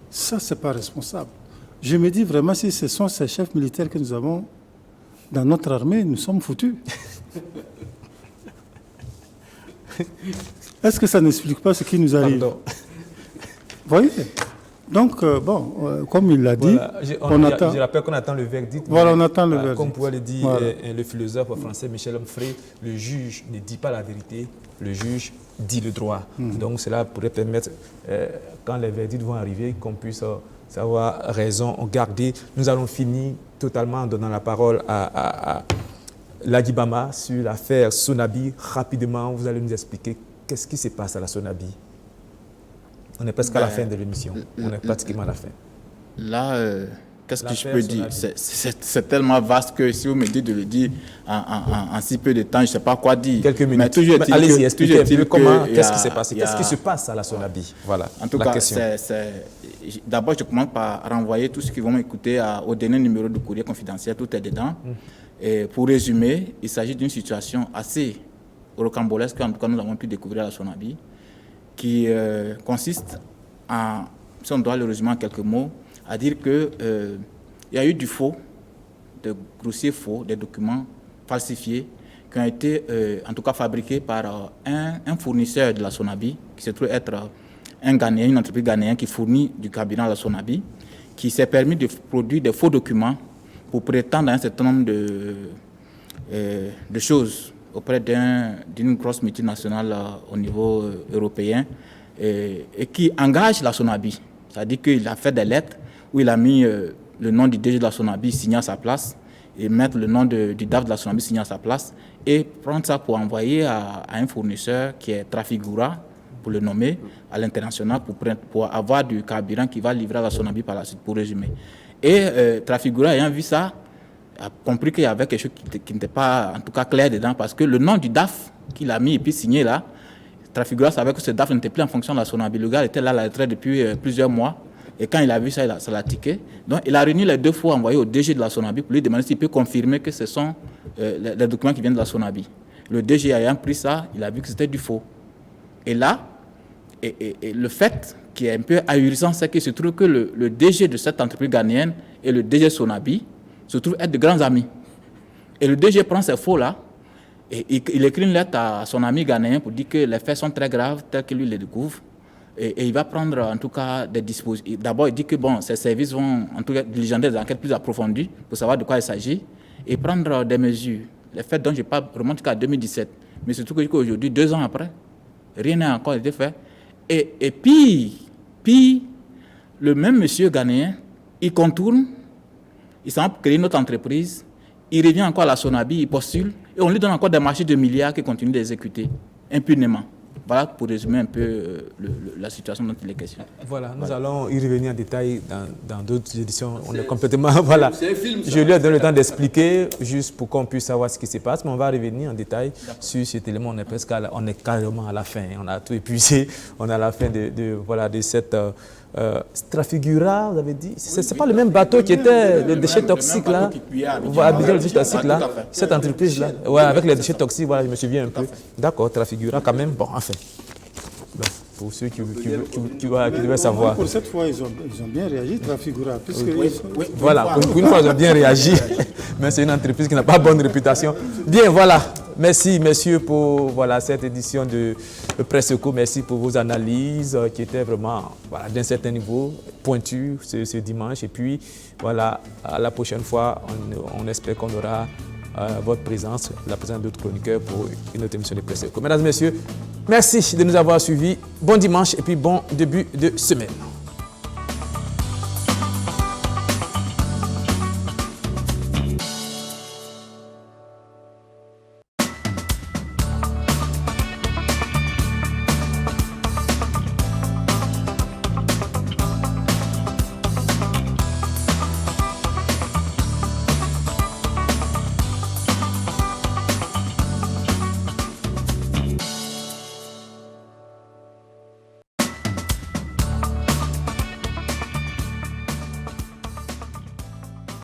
Ça, ce n'est pas responsable. Je me dis vraiment, si ce sont ces chefs militaires que nous avons dans notre armée, nous sommes foutus. Est-ce que ça n'explique pas ce qui nous arrive? Pardon. Vous voyez? Donc, comme il l'a dit, on attend. Je rappelle qu'on attend le verdict. Voilà, on attend le verdict. Comme pouvait le dire voilà. Le philosophe français Michel Onfray, le juge ne dit pas la vérité, le juge dit le droit. Donc, cela pourrait permettre, quand les verdicts vont arriver, qu'on puisse savoir raison garder. Nous allons finir totalement en donnant la parole à l'Agibama sur l'affaire Sonabi. Rapidement, vous allez nous expliquer qu'est-ce qui se passe à la Sonabi. On est presque à la fin de l'émission. On est pratiquement à la fin. Là, qu'est-ce que je peux dire? C'est tellement vaste que si vous me dites de le dire en si peu de temps, je ne sais pas quoi dire. Quelques minutes. Mais toujours est-il allez-y, expliquez un peu comment, qu'est-ce qui s'est passé? passé? Qu'est-ce qui se passe à la Sonabi? Voilà, en tout la cas, question. D'abord, je commence par renvoyer tous ceux qui vont m'écouter au dernier numéro du Courrier confidentiel, tout est dedans. Et pour résumer, il s'agit d'une situation assez rocambolesque, en tout cas nous avons pu découvrir à la Sonabi, qui consiste en, si on doit le résumer en quelques mots, à dire qu'il y a eu du faux, de grossiers faux, des documents falsifiés qui ont été en tout cas fabriqués par un fournisseur de la Sonabi, qui se trouve être un Ghanéen, une entreprise ghanéenne qui fournit du carburant à la Sonabi, qui s'est permis de produire des faux documents pour prétendre à un certain nombre de choses auprès d'une grosse multinationale au niveau européen et qui engage la Sonabi. C'est-à-dire qu'il a fait des lettres où il a mis le nom du DG de la Sonabi signé à sa place et mettre le nom du DAF de la Sonabi signé à sa place et prendre ça pour envoyer à un fournisseur qui est Trafigura, pour le nommer, à l'international pour avoir du carburant qui va livrer à la Sonabi par la suite, pour résumer. Et Trafigura, ayant vu ça, a compris qu'il y avait quelque chose qui n'était pas en tout cas clair dedans, parce que le nom du DAF qu'il a mis et puis signé là, Trafigura savait que ce DAF n'était plus en fonction de la Sonabi. Le gars était là à la retraite depuis plusieurs mois. Et quand il a vu ça, ça l'a tiqué. Donc il a réuni les deux fois envoyé au DG de la Sonabi pour lui demander s'il peut confirmer que ce sont les documents qui viennent de la Sonabi. Le DG ayant pris ça, il a vu que c'était du faux. Et là, et le fait qui est un peu ahurissant, c'est qu'il se trouve que le DG de cette entreprise ghanéenne et le DG Sonabi se trouvent être de grands amis. Et le DG prend ces faux-là et il écrit une lettre à son ami ghanéen pour dire que les faits sont très graves, tels que lui les découvre. Et il va prendre en tout cas des dispositions. D'abord, il dit que bon, ces services vont en tout cas diligenter des enquêtes plus approfondies pour savoir de quoi il s'agit et prendre des mesures. Les faits dont je parle remontent jusqu'à 2017. Mais surtout qu'aujourd'hui, 2 ans après, rien n'a encore été fait. Et puis, le même monsieur ghanéen, il contourne, il s'en va créer une autre entreprise, il revient encore à la Sonabi, il postule, et on lui donne encore des marchés de milliards qu'il continue d'exécuter impunément. Voilà pour résumer un peu la situation dont il est question. Voilà, nous allons y revenir en détail dans d'autres éditions. On est complètement... Voilà. C'est un film, ça. Je lui ai donné le temps d'expliquer, juste pour qu'on puisse savoir ce qui se passe, mais on va revenir en détail sur cet élément. On est carrément à la fin. On a tout épuisé. On est à la fin de cette... Trafigura, vous avez dit, c'est pas le même bateau qui était le déchet toxique là. Voilà, le déchet toxique là, cette entreprise là. Ouais, avec les déchets toxiques, voilà, je me souviens un peu. D'accord, Trafigura quand même. Bon, enfin. Bon, pour ceux qui devaient savoir. Pour cette fois, ils ont bien réagi, Trafigura. Voilà, pour une fois, ils ont bien réagi. Mais c'est une entreprise qui n'a pas bonne réputation. Bien, voilà. Merci, messieurs, pour cette édition de Presse Eco. Merci pour vos analyses qui étaient vraiment d'un certain niveau, pointues ce dimanche. Et puis, voilà, à la prochaine fois, on espère qu'on aura votre présence, la présence d'autres chroniqueurs pour une autre émission de Presse Eco. Mesdames et messieurs, merci de nous avoir suivis. Bon dimanche et puis bon début de semaine.